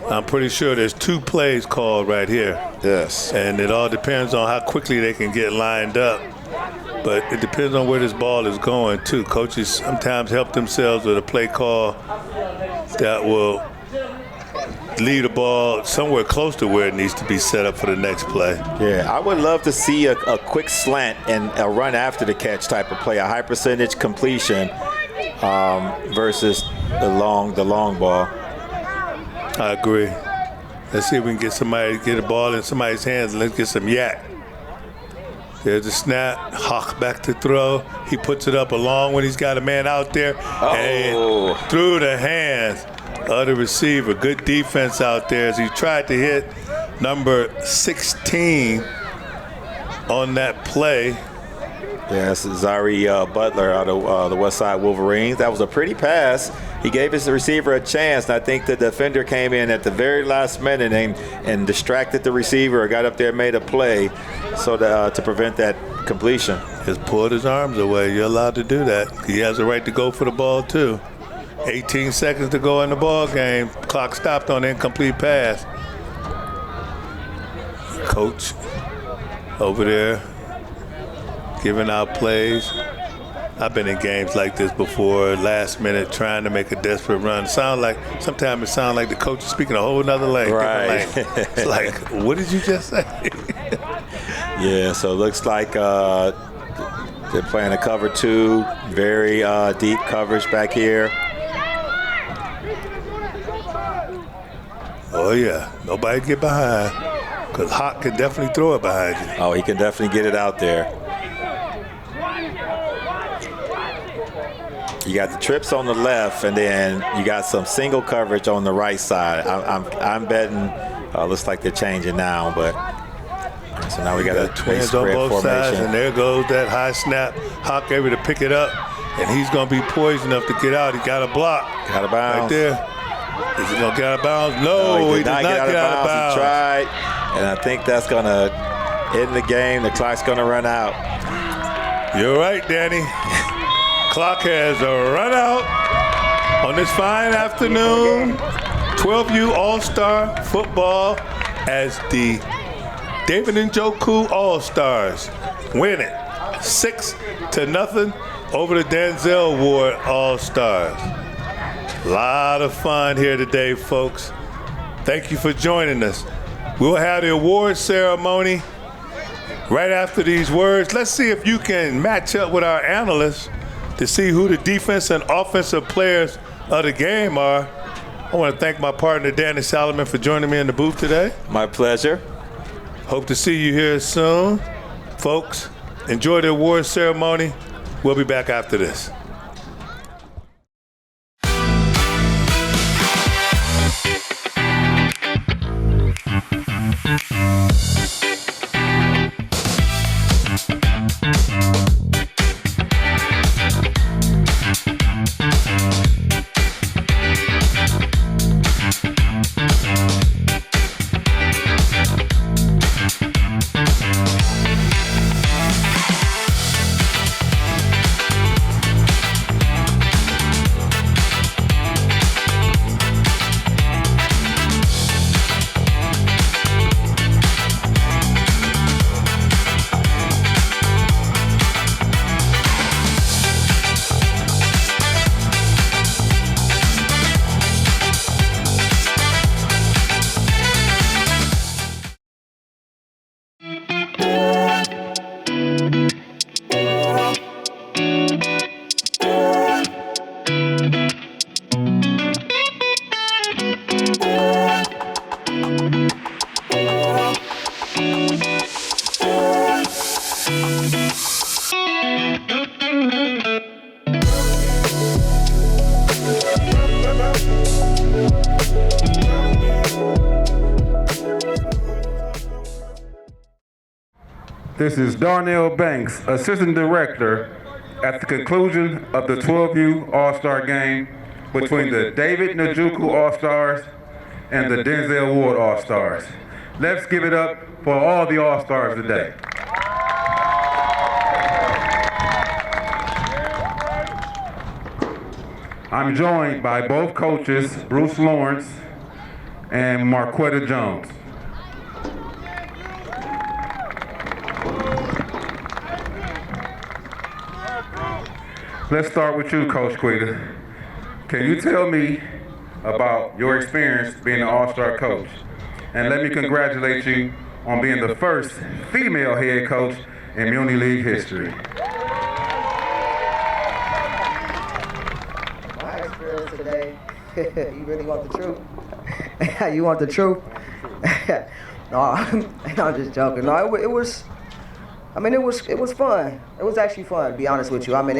I'm pretty sure there's 2 plays called right here. Yes. And it all depends on how quickly they can get lined up. But it depends on where this ball is going, too. Coaches sometimes help themselves with a play call that will lead the ball somewhere close to where it needs to be set up for the next play. Yeah, I would love to see a quick slant and a run after the catch type of play, a high percentage completion versus the long ball. I agree. Let's see if we can get a ball in somebody's hands and let's get some yak. There's a snap. Hawk back to throw. He puts it up along when he's got a man out there. And through the hands of the receiver. Good defense out there as he tried to hit number 16 on that play. Yes, Zari Butler out of the Westside Wolverines. That was a pretty pass. He gave his receiver a chance, and I think the defender came in at the very last minute and distracted the receiver, got up there, made a play to prevent that completion. Just pulled his arms away. You're allowed to do that. He has a right to go for the ball, too. 18 seconds to go in the ball game. Clock stopped on the incomplete pass. Coach over there giving out plays. I've been in games like this before, last minute, trying to make a desperate run. Sometimes it sounds like the coach is speaking a whole nother language. Right. It's like, what did you just say? Yeah, so it looks like they're playing a cover 2, very deep coverage back here. Oh, yeah. Nobody get behind, because Hawk can definitely throw it behind you. Oh, he can definitely get it out there. You got the trips on the left, and then you got some single coverage on the right side. I'm betting, looks like they're changing now, but so now we got a twins on both sides, and there goes that high snap. Hawk able to pick it up, and he's going to be poised enough to get out. He got a block. Got a bounce. Right there. Is he going to get out of bounds? No, he did not get out of bounds. He tried, and I think that's going to end the game. The clock's going to run out. You're right, Danny. Clock has run out on this fine afternoon. 12U All-Star Football as the David Njoku All-Stars win it 6-0 over the Denzel Ward All-Stars. A lot of fun here today, folks. Thank you for joining us. We'll have the awards ceremony right after these words. Let's see if you can match up with our analysts to see who the defense and offensive players of the game are. I want to thank my partner, Danny Solomon, for joining me in the booth today. My pleasure. Hope to see you here soon. Folks, enjoy the awards ceremony. We'll be back after this. This is Darnell Banks, Assistant Director, at the conclusion of the 12U All-Star Game between the David Njoku All-Stars and the Denzel Ward All-Stars. Let's give it up for all the All-Stars today. I'm joined by both coaches, Bruce Lawrence and Marquetta Jones. Let's start with you, Coach Quita. Can you tell me about your experience being an All-Star coach? And let me congratulate you on being the first female head coach in Muny League history. My experience today, you really want the truth? You want the truth? No, I'm just joking. No, it was fun. It was actually fun, to be honest with you. I mean,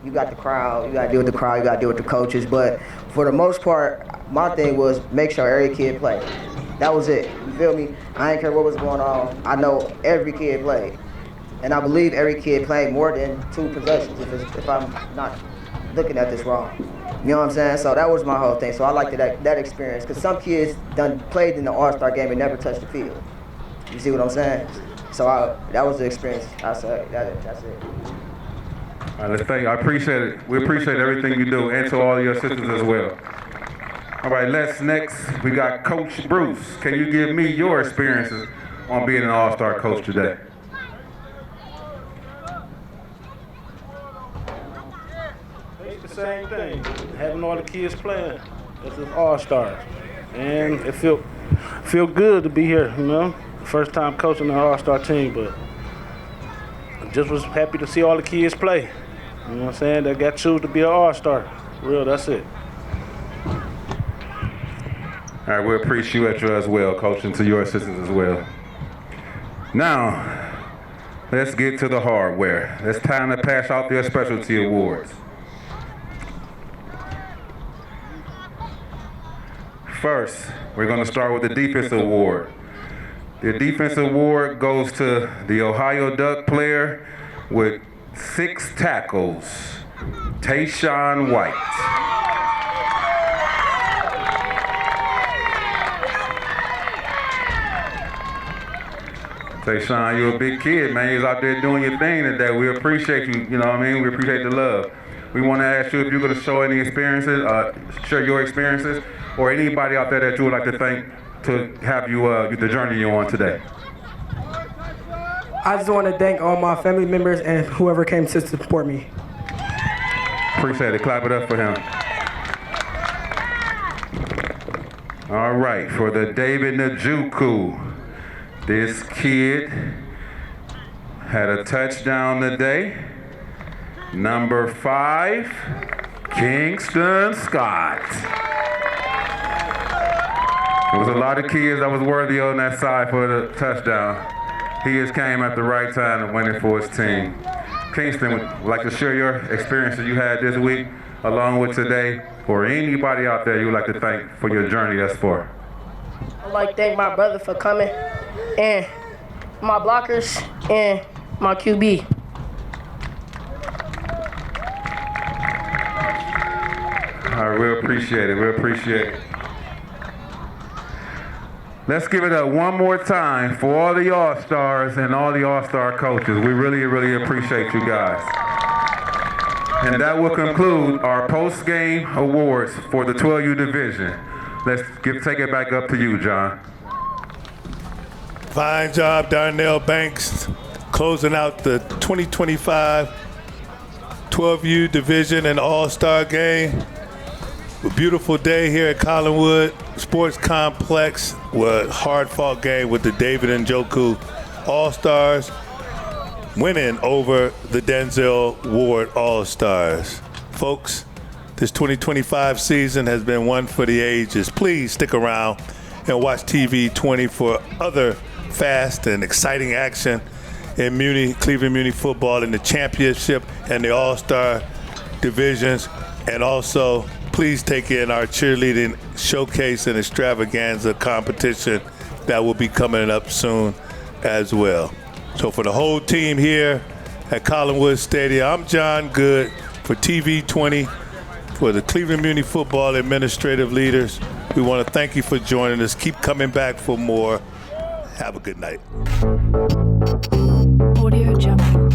you got the crowd, you got to deal with the crowd, you got to deal with the coaches, but for the most part, my thing was make sure every kid played. That was it, you feel me? I didn't care what was going on. I know every kid played. And I believe every kid played more than 2 possessions, if I'm not looking at this wrong. You know what I'm saying? So that was my whole thing. So I liked that experience, because some kids done played in the All-Star game and never touched the field. You see what I'm saying? So that was the experience. That's it. All right, let's thank you. I appreciate it. We appreciate everything you do, and to all your assistants as well. All right, next we got Coach Bruce. Can you give me your experiences on being an All-Star coach today? all the kids playing as an all-stars. And it feel good to be here, you know. First time coaching an all-star team, but I just was happy to see all the kids play. You know what I'm saying? They got choose to be an all-star. Real, that's it. All right, we appreciate you as well, Coach, and to your assistants as well. Now, let's get to the hardware. It's time to pass out their specialty awards. First, we're going to start with the defense award. The defense award goes to the Ohio Duck player with 6 tackles, Tayshawn White. Tayshawn, you're a big kid, man. You're out there doing your thing today. We appreciate you, you know what I mean? We appreciate the love. We want to ask you if you're going to show any experiences, share your experiences, or anybody out there that you would like to thank to have you, the journey you're on today. I just want to thank all my family members and whoever came to support me. Appreciate it. Clap it up for him. All right, for the David Njoku. This kid had a touchdown today. Number 5, Kingston Scott. There was a lot of kids that was worthy on that side for the touchdown. He just came at the right time to win it for his team. Kingston, would like to share your experience that you had this week along with today, or anybody out there you would like to thank for your journey thus far. I'd like to thank my brother for coming, and my blockers, and my QB. All right, we appreciate it. We appreciate it. Let's give it up one more time for all the All-Stars and all the All-Star coaches. We really, really appreciate you guys. And that will conclude our post-game awards for the 12U division. Let's take it back up to you, John. Fine job, Darnell Banks, closing out the 2025 12U division and All-Star game. A beautiful day here at Collinwood Sports Complex with a hard-fought game with the David Njoku All-Stars winning over the Denzel Ward All-Stars. Folks, this 2025 season has been one for the ages. Please stick around and watch TV20 for other fast and exciting action in Cleveland Muny Football in the championship and the All-Star divisions. And also, please take in our cheerleading showcase and extravaganza competition that will be coming up soon as well. So for the whole team here at Collinwood Stadium, I'm John Good for TV20, for the Cleveland Muny Football administrative leaders. We want to thank you for joining us. Keep coming back for more. Have a good night. Audio Jungle.